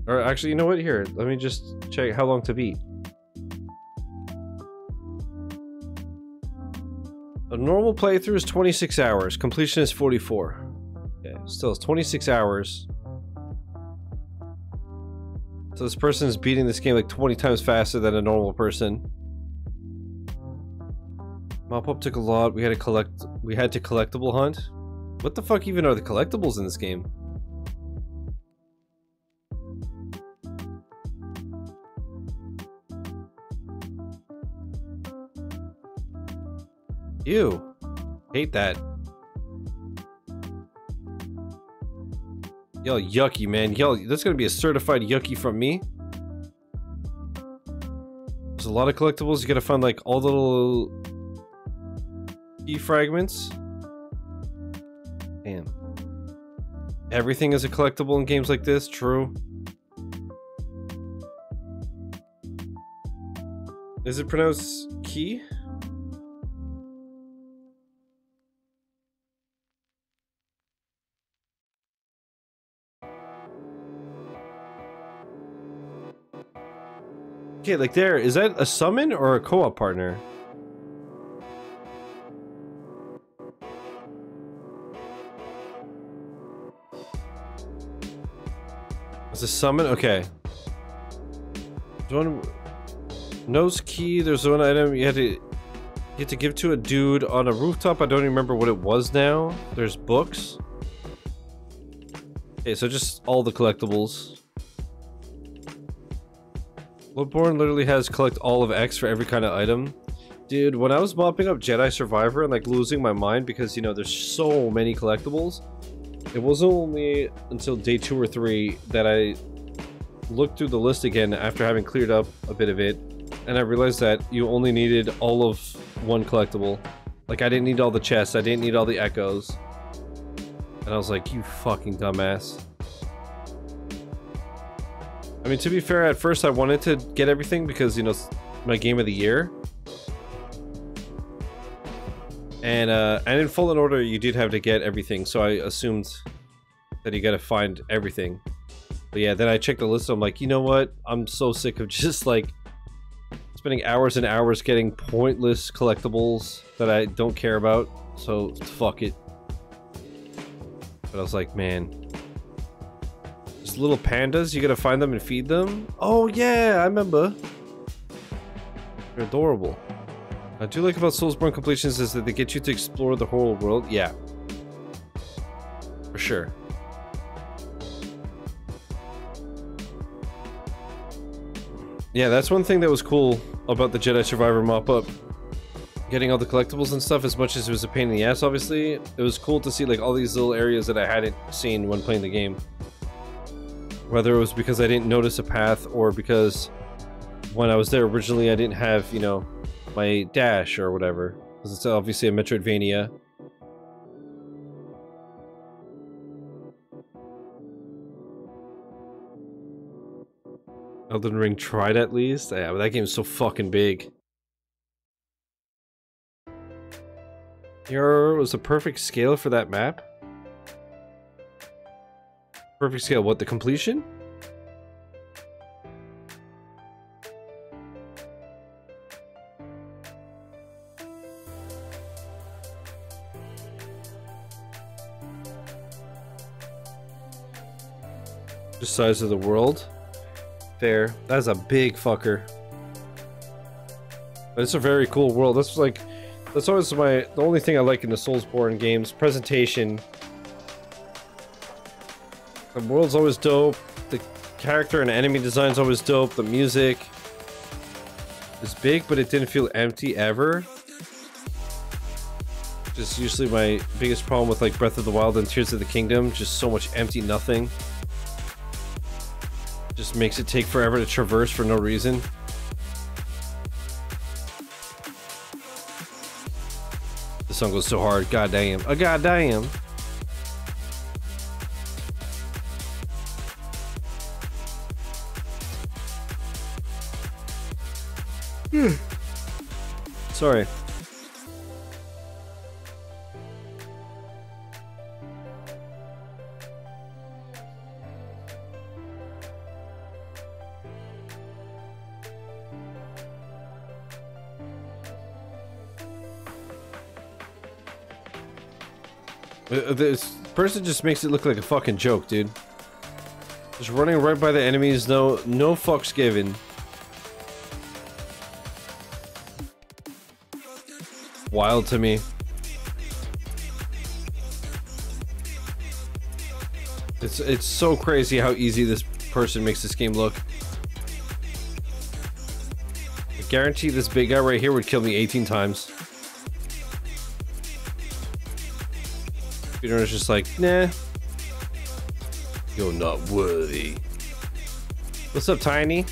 Or actually, you know what? Here, let me just check how long to beat. A normal playthrough is 26 hours. Completion is 44. Okay, still it's 26 hours. So this person is beating this game like 20 times faster than a normal person. Mop up took a lot. We had to collectible hunt. What the fuck even are the collectibles in this game? Ew. Hate that. Yo, yucky, man. Yo, that's gonna be a certified yucky from me. There's a lot of collectibles. You gotta find like all the little key fragments. Damn. Everything is a collectible in games like this. True. Is it pronounced key? Okay, like there, is that a summon or a co-op partner? It's a summon? Okay. There's one nose key, there's one item you had to give to a dude on a rooftop. I don't even remember what it was now. There's books. Okay, so just all the collectibles. Bloodborne literally has collect all of X for every kind of item. Dude, when I was mopping up Jedi Survivor and like losing my mind because, you know, there's so many collectibles, it wasn't only until day 2 or 3 that I looked through the list again after having cleared up a bit of it, and I realized that you only needed all of one collectible. Like, I didn't need all the chests, I didn't need all the echoes. And I was like, you fucking dumbass. I mean, to be fair, at first I wanted to get everything because, you know, my game of the year. And in Fallen Order, you did have to get everything, so I assumed that you gotta find everything. But yeah, then I checked the list, I'm like, you know what? I'm so sick of just, like, spending hours and hours getting pointless collectibles that I don't care about, so fuck it. But I was like, man... These little pandas, you gotta find them and feed them? Oh yeah, I remember. They're adorable. What I do like about Soulsborne completions is that they get you to explore the whole world. Yeah. For sure. Yeah, that's one thing that was cool about the Jedi Survivor mop-up. Getting all the collectibles and stuff, as much as it was a pain in the ass, obviously. It was cool to see like all these little areas that I hadn't seen when playing the game. Whether it was because I didn't notice a path, or because when I was there originally I didn't have, you know, my dash or whatever. Because it's obviously a Metroidvania. Elden Ring tried at least? Yeah, but that game's so fucking big. Here was a perfect scale for that map? Perfect scale, what, the completion? The size of the world? Fair. That's a big fucker. But it's a very cool world. That's like, that's always the only thing I like in the Soulsborne games. Presentation. The world's always dope, the character and enemy design's always dope, the music is big, but it didn't feel empty ever. Just usually my biggest problem with like Breath of the Wild and Tears of the Kingdom, just so much empty nothing. Just makes it take forever to traverse for no reason. This song goes so hard, goddamn. Oh, goddamn. Sorry. This person just makes it look like a fucking joke, dude. Just running right by the enemies, no fucks given. Wild to me. It's so crazy how easy this person makes this game look. I guarantee this big guy right here would kill me 18 times. Speedrunner's just like, nah. You're not worthy. What's up, Tiny?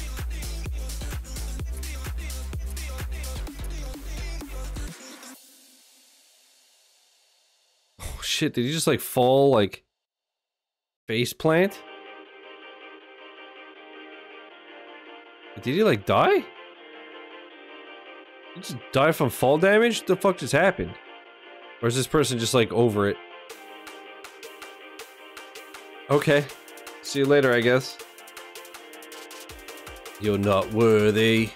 Oh shit, did he just like fall like face plant? Did he like die? Did he just die from fall damage? What the fuck just happened? Or is this person just like over it? Okay. See you later, I guess. You're not worthy.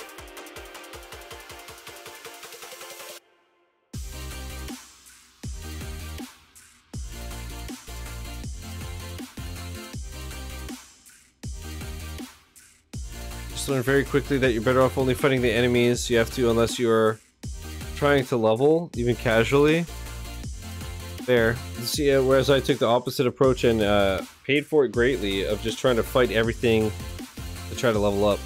Just learn very quickly that you're better off only fighting the enemies you have to unless you're trying to level, even casually. There. See, whereas I took the opposite approach and paid for it greatly of just trying to fight everything to try to level up.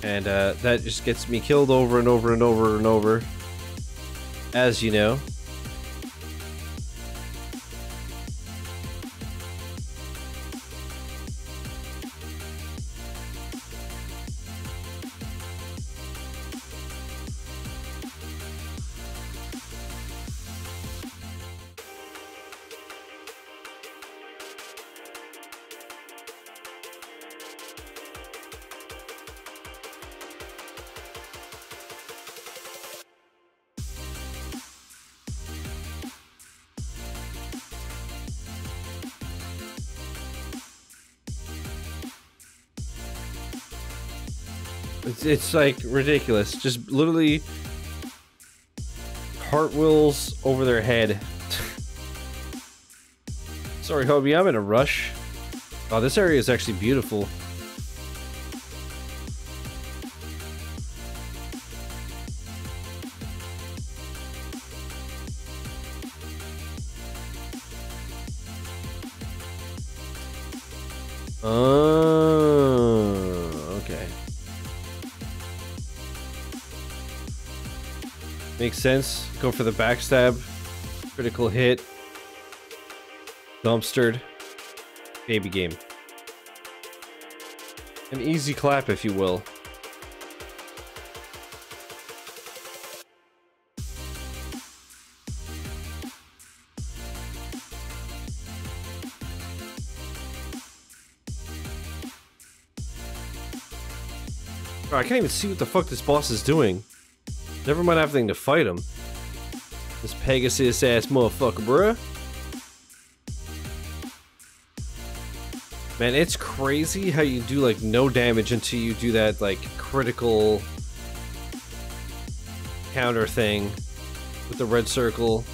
And that just gets me killed over and over and over and over, as you know. It's like ridiculous. Just literally cartwheels over their head. Sorry, Hobie, I'm in a rush. Oh, this area is actually beautiful. Okay. Makes sense. Go for the backstab. Critical hit. Dumpstered. Baby game. An easy clap, if you will. Oh, I can't even see what the fuck this boss is doing. Never mind having to fight him. This Pegasus ass motherfucker, bruh. Man, it's crazy how you do like no damage until you do that like critical counter thing with the red circle.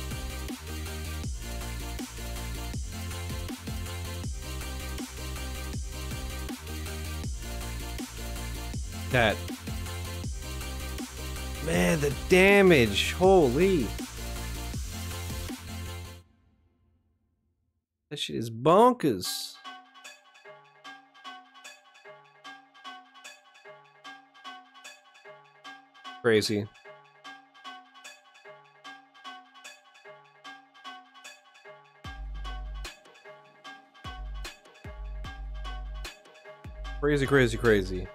That. Man, the damage! Holy! That shit is bonkers. Crazy. Crazy, crazy, crazy.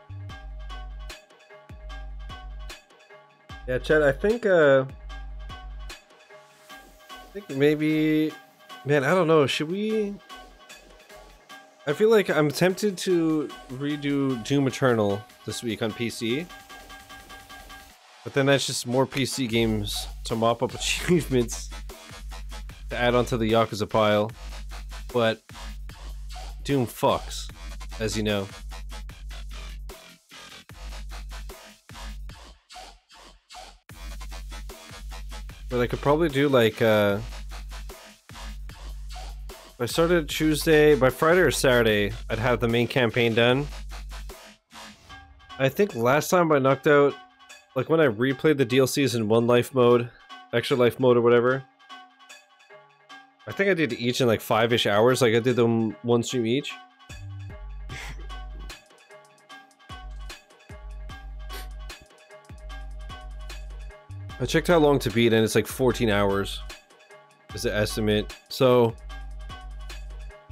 Yeah, Chad, I think maybe, man, I don't know, should we? I feel like I'm tempted to redo Doom Eternal this week on PC. But then that's just more PC games to mop up achievements to add onto the Yakuza pile. But Doom fucks, as you know. But I could probably do like if I started Tuesday, by Friday or Saturday, I'd have the main campaign done. I think last time I knocked out, like when I replayed the DLCs in one life mode, extra life mode or whatever, I think I did each in like 5-ish hours, like I did them one stream each. I checked how long to beat and it's like 14 hours is the estimate. So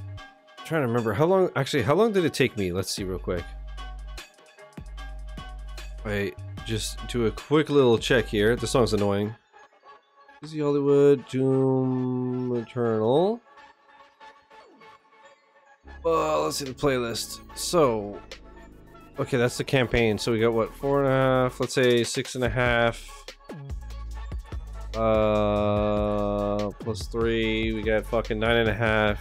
I'm trying to remember how long, actually how long did it take me? Let's see real quick. I just do a quick little check here. The song's annoying. Easy Hollywood, Doom Eternal. Well, let's see the playlist. So, okay, that's the campaign. So we got what, 4.5, let's say 6.5. Plus 3, we got fucking 9.5.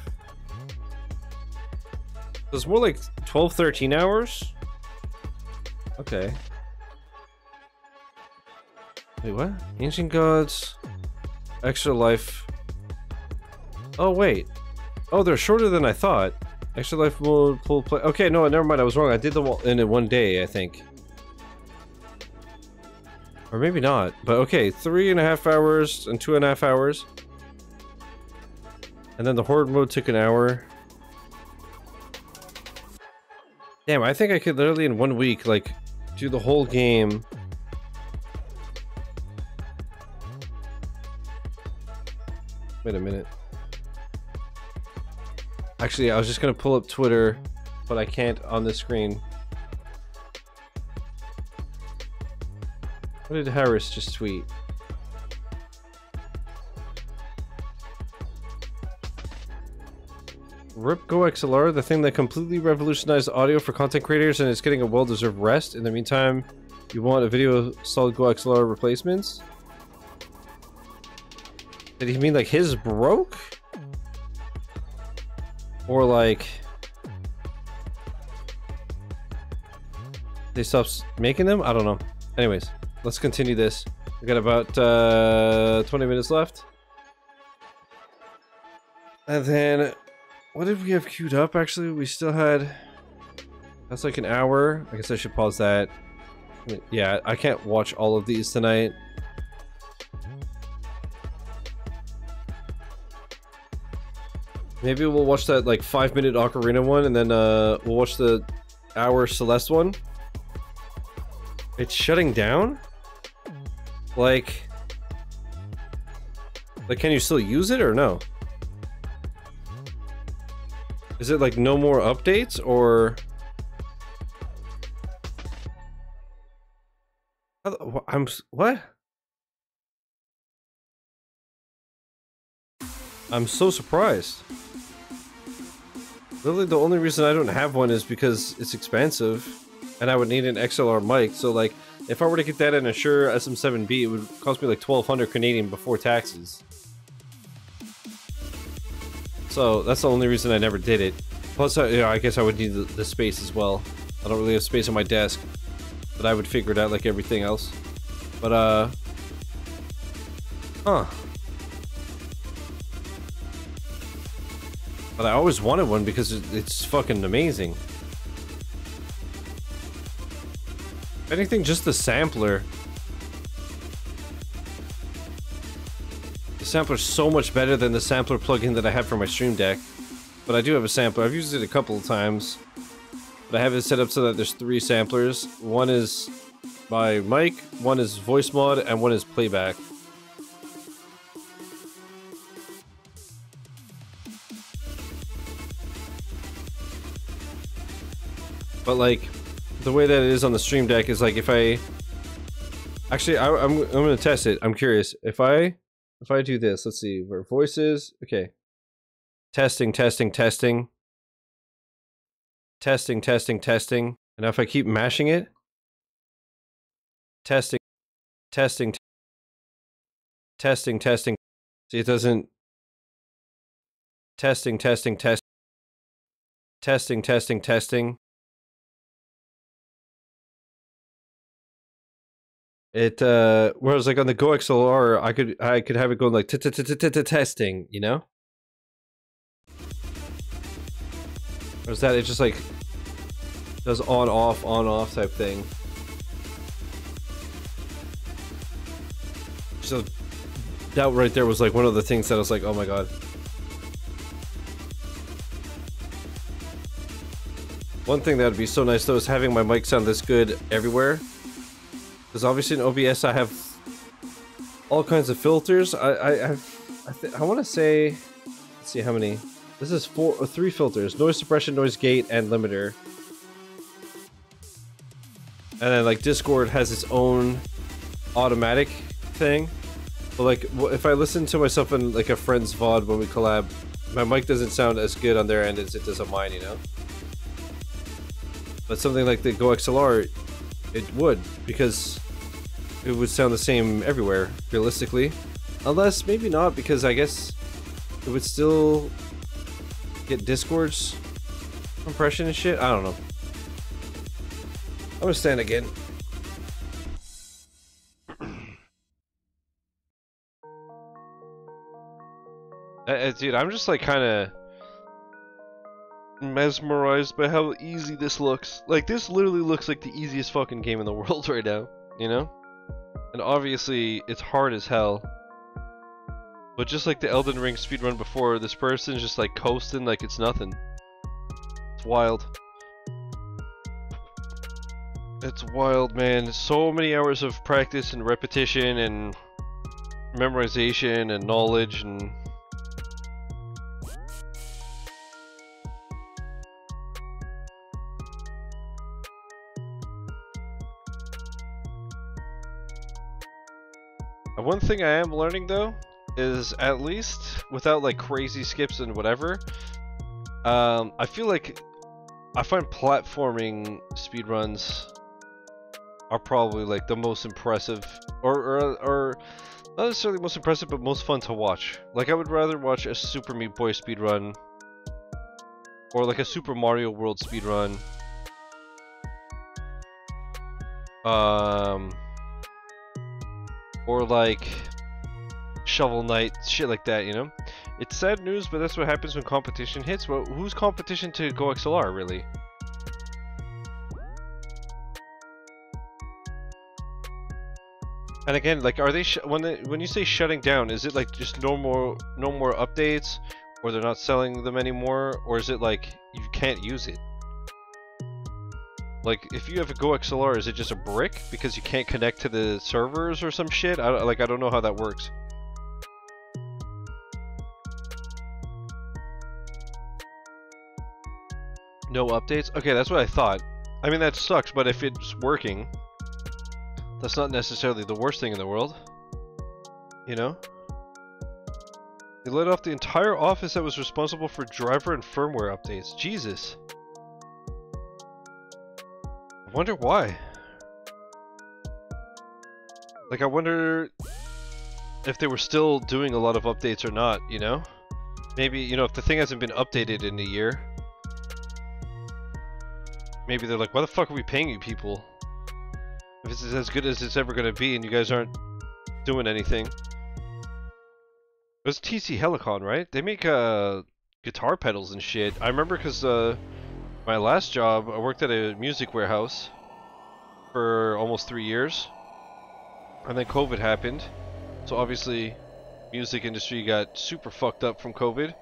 So it's more like 12, 13 hours. Okay. Wait, what? Ancient Gods. Extra life. Oh, wait. Oh, they're shorter than I thought. Extra life mode, full play. Okay, no, never mind. I was wrong. I did them all in one day, I think. Or maybe not. But okay, 3.5 hours and 2.5 hours. And then the horde mode took an hour. Damn, I think I could literally in 1 week, like, do the whole game. Wait a minute. Actually, I was just gonna pull up Twitter, but I can't on the screen. What did Harris just tweet? Rip Go XLR, the thing that completely revolutionized audio for content creators and is getting a well-deserved rest. In the meantime, you want a video solid Go XLR replacements? Did he mean like his broke? Or like they stopped making them? I don't know. Anyways, let's continue this. We got about 20 minutes left. And then what did we have queued up? Actually, we still had, that's like an hour. I guess I should pause that. Yeah, I can't watch all of these tonight. Maybe we'll watch that like 5-minute Ocarina one, and then we'll watch the hour Celeste one. It's shutting down? Like, can you still use it or no? Is it like no more updates or? What? I'm so surprised. Literally the only reason I don't have one is because it's expensive and I would need an XLR mic. So like if I were to get that in a Shure SM7B, it would cost me like 1,200 Canadian before taxes. So that's the only reason I never did it. Plus, you know, I guess I would need the space as well. I don't really have space on my desk, but I would figure it out like everything else. But huh. But I always wanted one because it's fucking amazing. If anything, just the sampler. The sampler's so much better than the sampler plugin that I have for my Stream Deck. But I do have a sampler. I've used it a couple of times. But I have it set up so that there's 3 samplers. One is my mic, one is voice mod, and one is playback. But like, the way that it is on the Stream Deck is like if I... Actually, I'm gonna test it. I'm curious. If I do this, let's see where voice is. Okay. Testing, testing, testing. Testing, testing, testing. And now if I keep mashing it. Testing, testing, testing, testing. See, it doesn't... Testing, testing, test. Testing, testing, testing. It whereas like on the Go XLR, I could have it going like testing, you know? Whereas that it just like does on off type thing. So that right there was like one of the things that I was like, oh my god. One thing that would be so nice though is having my mic sound this good everywhere. Because obviously in OBS I have all kinds of filters. I want to say, let's see how many. This is 3 filters: noise suppression, noise gate, and limiter. And then like Discord has its own automatic thing. But like if I listen to myself in like a friend's VOD when we collab, my mic doesn't sound as good on their end as it does on mine, you know. But something like the Go XLR, it would, because it would sound the same everywhere, realistically. Unless, maybe not, because I guess it would still get Discord's compression and shit. I don't know. I'm gonna stand again. Dude, I'm just like kind of mesmerized by how easy this looks. Like, this literally looks like the easiest fucking game in the world right now, you know? And obviously, it's hard as hell. But just like the Elden Ring speedrun before, this person's just like coasting like it's nothing. It's wild. It's wild, man. So many hours of practice and repetition and memorization and knowledge and... One thing I am learning though is, at least without like crazy skips and whatever, I feel like I find platforming speedruns are probably like the most impressive, or not necessarily most impressive, but most fun to watch. Like, I would rather watch a Super Meat Boy speedrun or like a Super Mario World speedrun. Or like Shovel Knight, shit like that, you know? It's sad news, but that's what happens when competition hits. Well, who's competition to Go XLR, really? And again, like, are they when you say shutting down, is it like just no more updates, or they're not selling them anymore, or is it like you can't use it? Like, if you have a Go XLR, is it just a brick because you can't connect to the servers or some shit? I don't know how that works. No updates? Okay, that's what I thought. I mean, that sucks, but if it's working, that's not necessarily the worst thing in the world. You know? They laid off the entire office that was responsible for driver and firmware updates. Jesus. I wonder why. Like, I wonder if they were still doing a lot of updates or not, you know? Maybe, you know, if the thing hasn't been updated in a year, maybe they're like, why the fuck are we paying you people? If it's as good as it's ever gonna be and you guys aren't doing anything. It was TC Helicon, right? They make guitar pedals and shit. I remember because my last job, I worked at a music warehouse for almost 3 years. And then COVID happened. So obviously, music industry got super fucked up from COVID.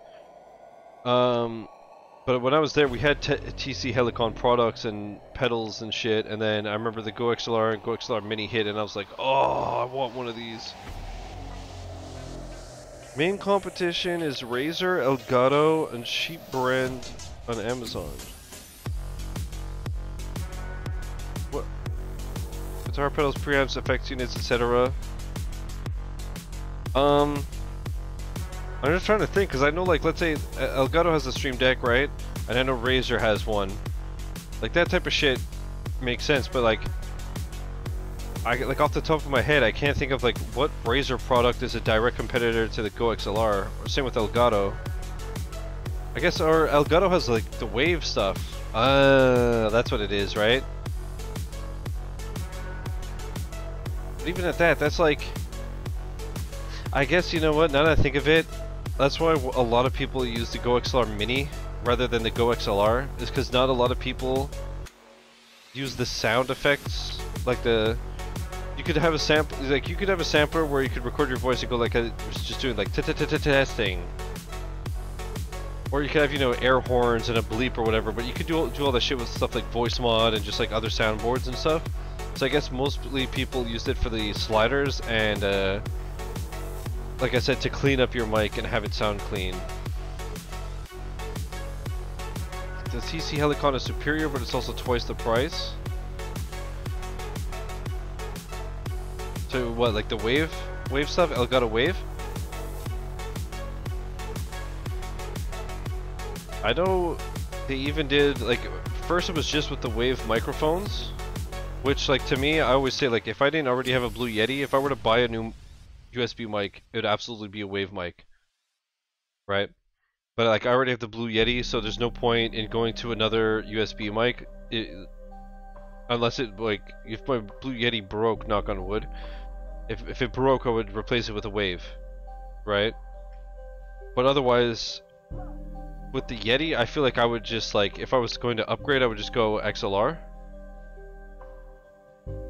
But when I was there, we had TC Helicon products and pedals and shit. And then I remember the Go XLR and Go XLR Mini hit, and I was like, oh, I want one of these. Main competition is Razer, Elgato, and Sheep Brand on Amazon. What? Guitar pedals, preamps, effects units, etc. I'm just trying to think, because I know, like, let's say Elgato has a Stream Deck, right? And I know Razer has one. Like, that type of shit makes sense, but like, like off the top of my head, I can't think of like what Razer product is a direct competitor to the Go XLR. Or same with Elgato. I guess, or Elgato has like the Wave stuff. That's what it is, right? But even at that, that's like, I guess, you know what, now that I think of it, that's why a lot of people use the Go XLR Mini rather than the Go XLR, is because not a lot of people use the sound effects, like the, you could have a sample, like you could have a sampler where you could record your voice and go like, I was just doing like testing, or you could have, you know, air horns and a bleep or whatever, but you could do all that shit with stuff like voice mod and just like other soundboards and stuff. So I guess mostly people used it for the sliders and like I said, to clean up your mic and have it sound clean. The TC Helicon is superior, but it's also twice the price. So what, like the Wave stuff? Elgato Wave? I know they even did, like, first it was just with the Wave microphones, which, like, to me, I always say, like, if I didn't already have a Blue Yeti, if I were to buy a new USB mic, it would absolutely be a Wave mic, right? But like, I already have the Blue Yeti, so there's no point in going to another USB mic. Unless it, like, if my Blue Yeti broke, knock on wood. If it broke, I would replace it with a wave, right? But otherwise, with the Yeti, I feel like I would just, like, if I was going to upgrade, I would just go XLR.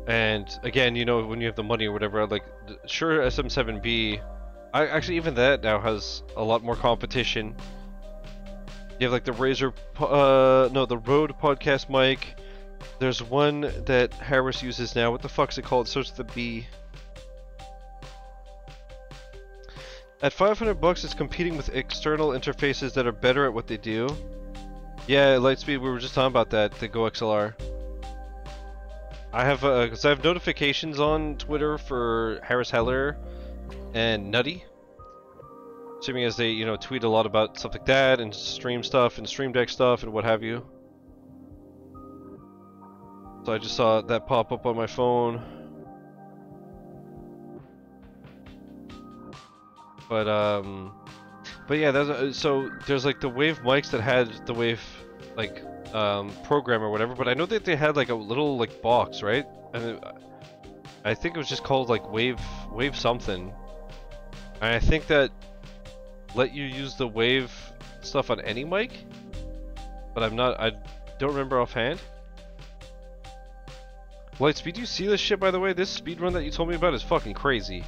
And again, you know, when you have the money or whatever, like, sure, SM7B, actually even that now has a lot more competition. You have like the the Rode podcast mic. There's one that Harris uses now. What the fuck's it called? It starts with the B. At $500, it's competing with external interfaces that are better at what they do. Yeah, Lightspeed, we were just talking about that, the Go XLR. I have, cause I have notifications on Twitter for Harris Heller and Nutty. Assuming as they, you know, tweet a lot about stuff like that, and stream stuff, and Stream Deck stuff, and what have you. So I just saw that pop up on my phone. But yeah, that's, so there's like the Wave mics that had the Wave, like, program or whatever, but I know that they had like a little, like, box, right? And I think it was just called, like, Wave something. And I think that let you use the Wave stuff on any mic, but I don't remember offhand. Lightspeed, do you see this shit, by the way? This speedrun that you told me about is fucking crazy.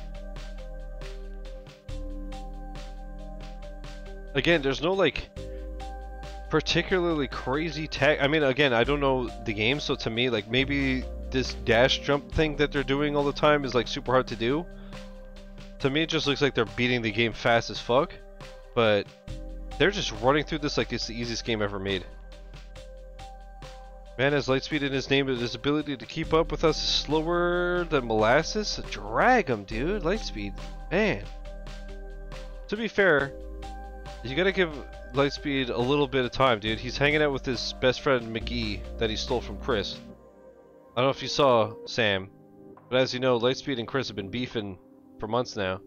Again, there's no, like, particularly crazy tech. I mean, again, I don't know the game, so to me, like, maybe this dash jump thing that they're doing all the time is, like, super hard to do. To me, it just looks like they're beating the game fast as fuck. But they're just running through this like it's the easiest game ever made. Man has Lightspeed in his name, but his ability to keep up with us is slower than molasses. Drag him, dude. Lightspeed, man. To be fair, you gotta give Lightspeed a little bit of time, dude. He's hanging out with his best friend McGee that he stole from Chris. I don't know if you saw Sam, but as you know, Lightspeed and Chris have been beefing for months now.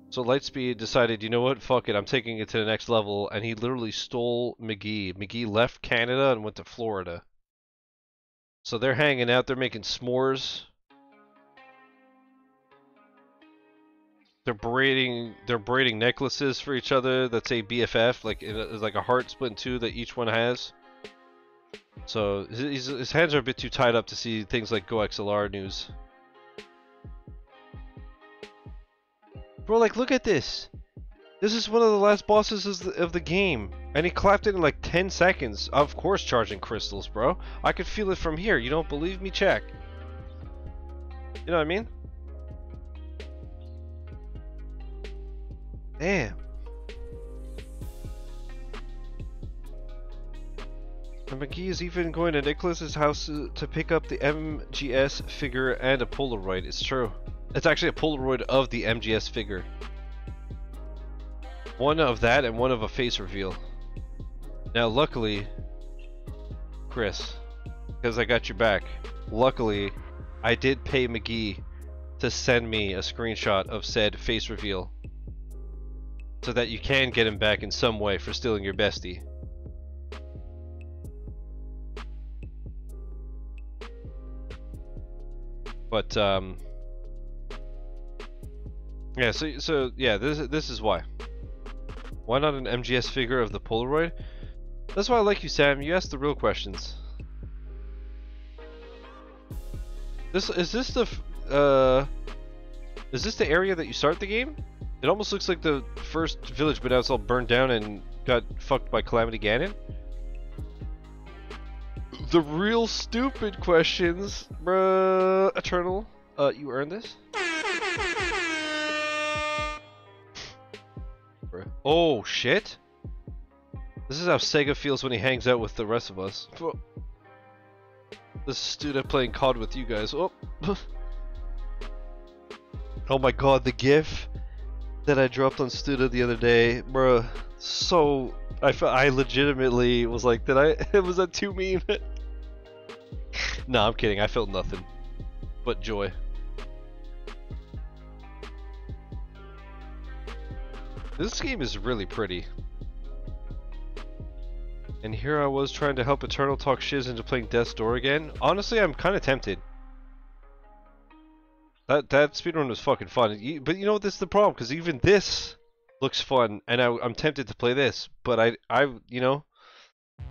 So Lightspeed decided, you know what, fuck it, I'm taking it to the next level, and he literally stole McGee. McGee left Canada and went to Florida. So they're hanging out, they're making s'mores. They're braiding necklaces for each other that say BFF, like it's like a heart split in two that each one has. So his hands are a bit too tied up to see things like Go XLR news. Bro, like, look at this. This is one of the last bosses of the game. And he clapped it in like 10 seconds. Of course charging crystals, bro. I could feel it from here. You don't believe me? Check. You know what I mean? Damn. And McGee is even going to Nicholas's house to pick up the MGS figure and a Polaroid. It's true. It's actually a Polaroid of the MGS figure. One of that and one of a face reveal. Now luckily, Chris, because I got your back, luckily I did pay McGee to send me a screenshot of said face reveal. So that you can get him back in some way for stealing your bestie. But yeah, so yeah, this is why. Why not an MGS figure of the Polaroid? That's why I like you, Sam. You ask the real questions. Is this the area that you start the game? It almost looks like the first village, but now it's all burned down and got fucked by Calamity Ganon. The real stupid questions, bruh. Eternal, you earned this? Oh shit! This is how Sega feels when he hangs out with the rest of us. This is Studa playing COD with you guys. Oh, oh my god, the GIF that I dropped on Studa the other day, bruh. So I legitimately was like, was that too mean? No, I'm kidding. I felt nothing but joy. This game is really pretty. And here I was trying to help Eternal talk Shiz into playing Death's Door again. Honestly, I'm kind of tempted. That speedrun was fucking fun. But you know, this is the problem, because even this looks fun, and I'm tempted to play this. But you know,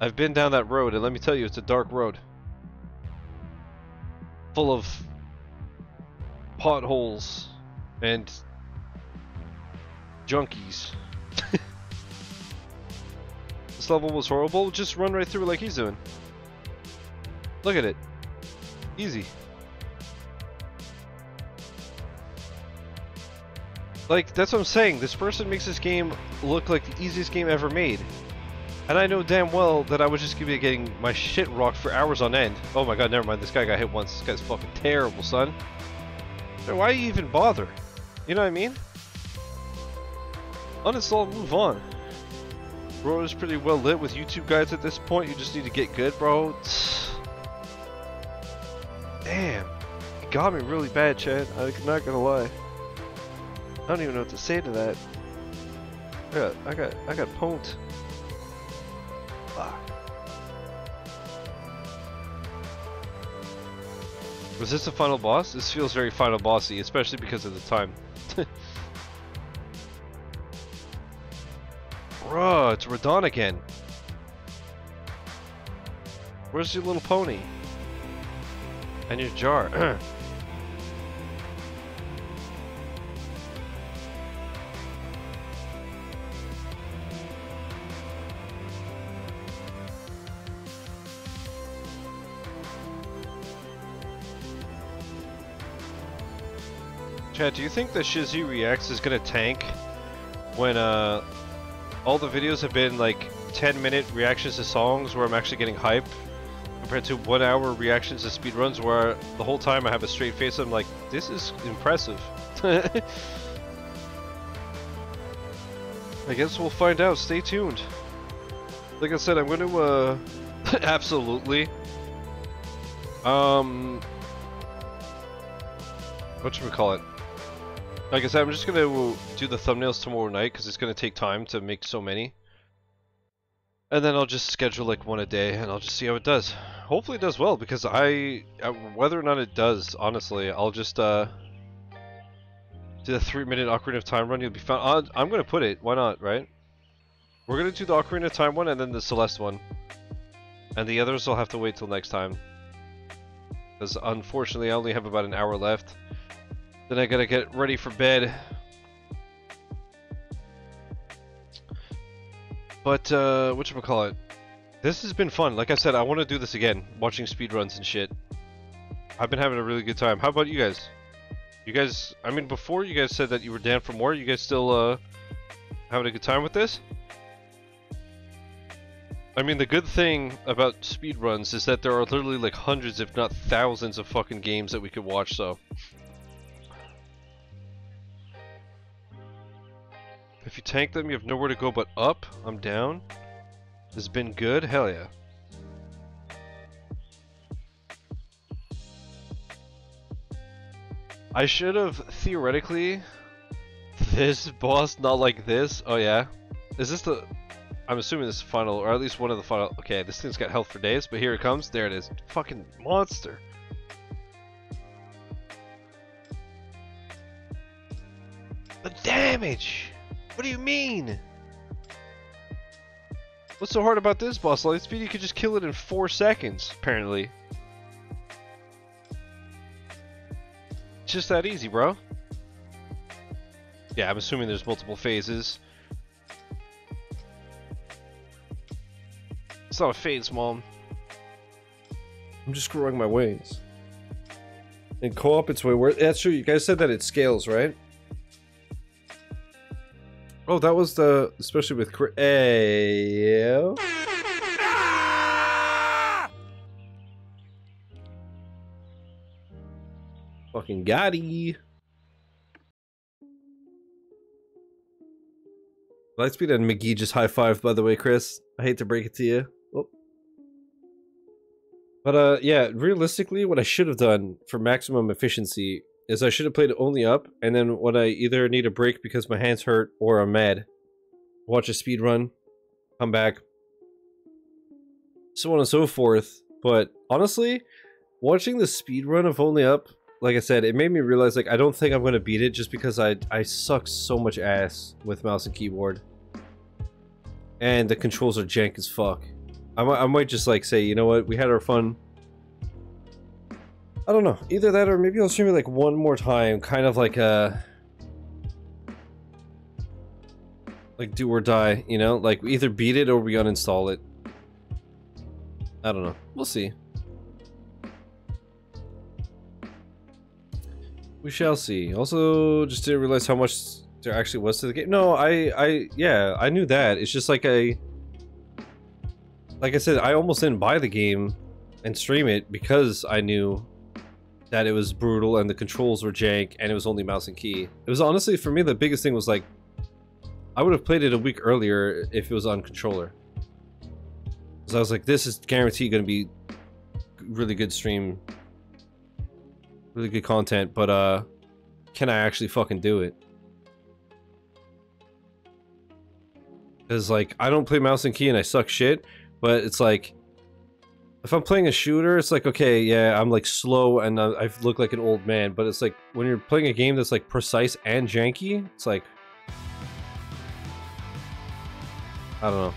I've been down that road, and let me tell you, it's a dark road. Full of potholes and junkies. This level was horrible. Just run right through it like he's doing. Look at it. Easy. Like, that's what I'm saying. This person makes this game look like the easiest game ever made. And I know damn well that I would just be getting my shit rocked for hours on end. Oh my god, never mind. This guy got hit once. This guy's fucking terrible, son. So why you even bother? You know what I mean? Uninstall and move on. Road is pretty well lit with YouTube guides at this point. You just need to get good, bro. Damn. You got me really bad, Chad. I'm not gonna lie. I don't even know what to say to that. I got pwned. Fuck. Was this the final boss? This feels very final bossy, especially because of the time. Bruh, it's Radon again. Where's your little pony? And your jar. Chad, do you think that Shizzy Reacts is gonna tank when all the videos have been like 10-minute reactions to songs where I'm actually getting hype compared to 1-hour reactions to speedruns where the whole time I have a straight face and I'm like, this is impressive. I guess we'll find out. Stay tuned. Like I said, I'm going to absolutely whatchamacallit? Like I said, I'm just going to do the thumbnails tomorrow night because it's going to take time to make so many. And then I'll just schedule like one a day and I'll just see how it does. Hopefully it does well because whether or not it does, honestly, I'll just do the 3-minute Ocarina of Time run. You'll be found. I'm going to put it. Why not, right? We're going to do the Ocarina of Time one and then the Celeste one. And the others will have to wait till next time. Because unfortunately I only have about an hour left. Then I gotta get ready for bed. But, whatchamacallit? This has been fun. Like I said, I want to do this again. Watching speedruns and shit. I've been having a really good time. How about you guys? You guys, I mean, before you guys said that you were down for more. You guys still, having a good time with this? I mean, the good thing about speedruns is that there are literally like hundreds, if not thousands of fucking games that we could watch, so... If you tank them, you have nowhere to go but up. I'm down. This has been good. Hell yeah. I should have, theoretically, this boss, not like this. Oh yeah. Is this the... I'm assuming this is the final, or at least one of the final... Okay, this thing's got health for days, but here it comes. There it is. Fucking monster. The damage! What do you mean? What's so hard about this boss? Lightspeed, you could just kill it in 4 seconds, apparently. It's just that easy, bro. Yeah, I'm assuming there's multiple phases. It's not a phase, Mom. I'm just growing my wings. In co-op, it's way worse. That's true, you guys said that it scales, right? Oh, that was the... Especially with... Hey, fucking Gotti. Lightspeed and McGee just high-fived, by the way, Chris. I hate to break it to you. Oh. But, yeah, realistically, what I should have done for maximum efficiency is I should have played it only up, and then when I either need a break because my hands hurt or I'm mad, watch a speed run, come back, so on and so forth. But honestly, watching the speed run of Only Up, like I said, it made me realize like I don't think I'm gonna beat it just because I suck so much ass with mouse and keyboard, and the controls are jank as fuck. I might just like say, you know what, we had our fun. I don't know, either that or maybe I'll stream it like one more time, kind of like a like do or die, you know, like we either beat it or we uninstall it. I don't know, we'll see. We shall see. Also, just didn't realize how much there actually was to the game. No, yeah, I knew that. It's just like like I said, I almost didn't buy the game and stream it because I knew that it was brutal and the controls were jank and it was only mouse and key. It was honestly, for me, the biggest thing was like, I would have played it a week earlier if it was on controller. Because I was like, this is guaranteed going to be really good stream. Really good content, but can I actually fucking do it? Because like, I don't play mouse and key and I suck shit, but it's like, if I'm playing a shooter, it's like, okay, yeah, I'm like slow and I look like an old man, but it's like, when you're playing a game that's like precise and janky, it's like, I don't know.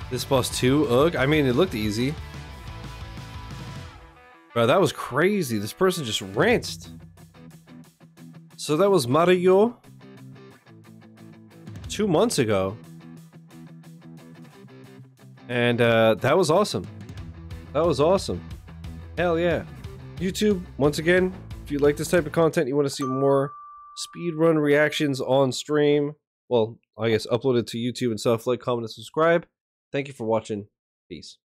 This boss too? Ugh, I mean, it looked easy. Bro, that was crazy. This person just rinsed. So that was Mario 2 months ago. And that was awesome. That was awesome. Hell yeah. YouTube, once again, if you like this type of content, you want to see more speedrun reactions on stream, well, I guess uploaded to YouTube and stuff, like, comment, and subscribe. Thank you for watching. Peace.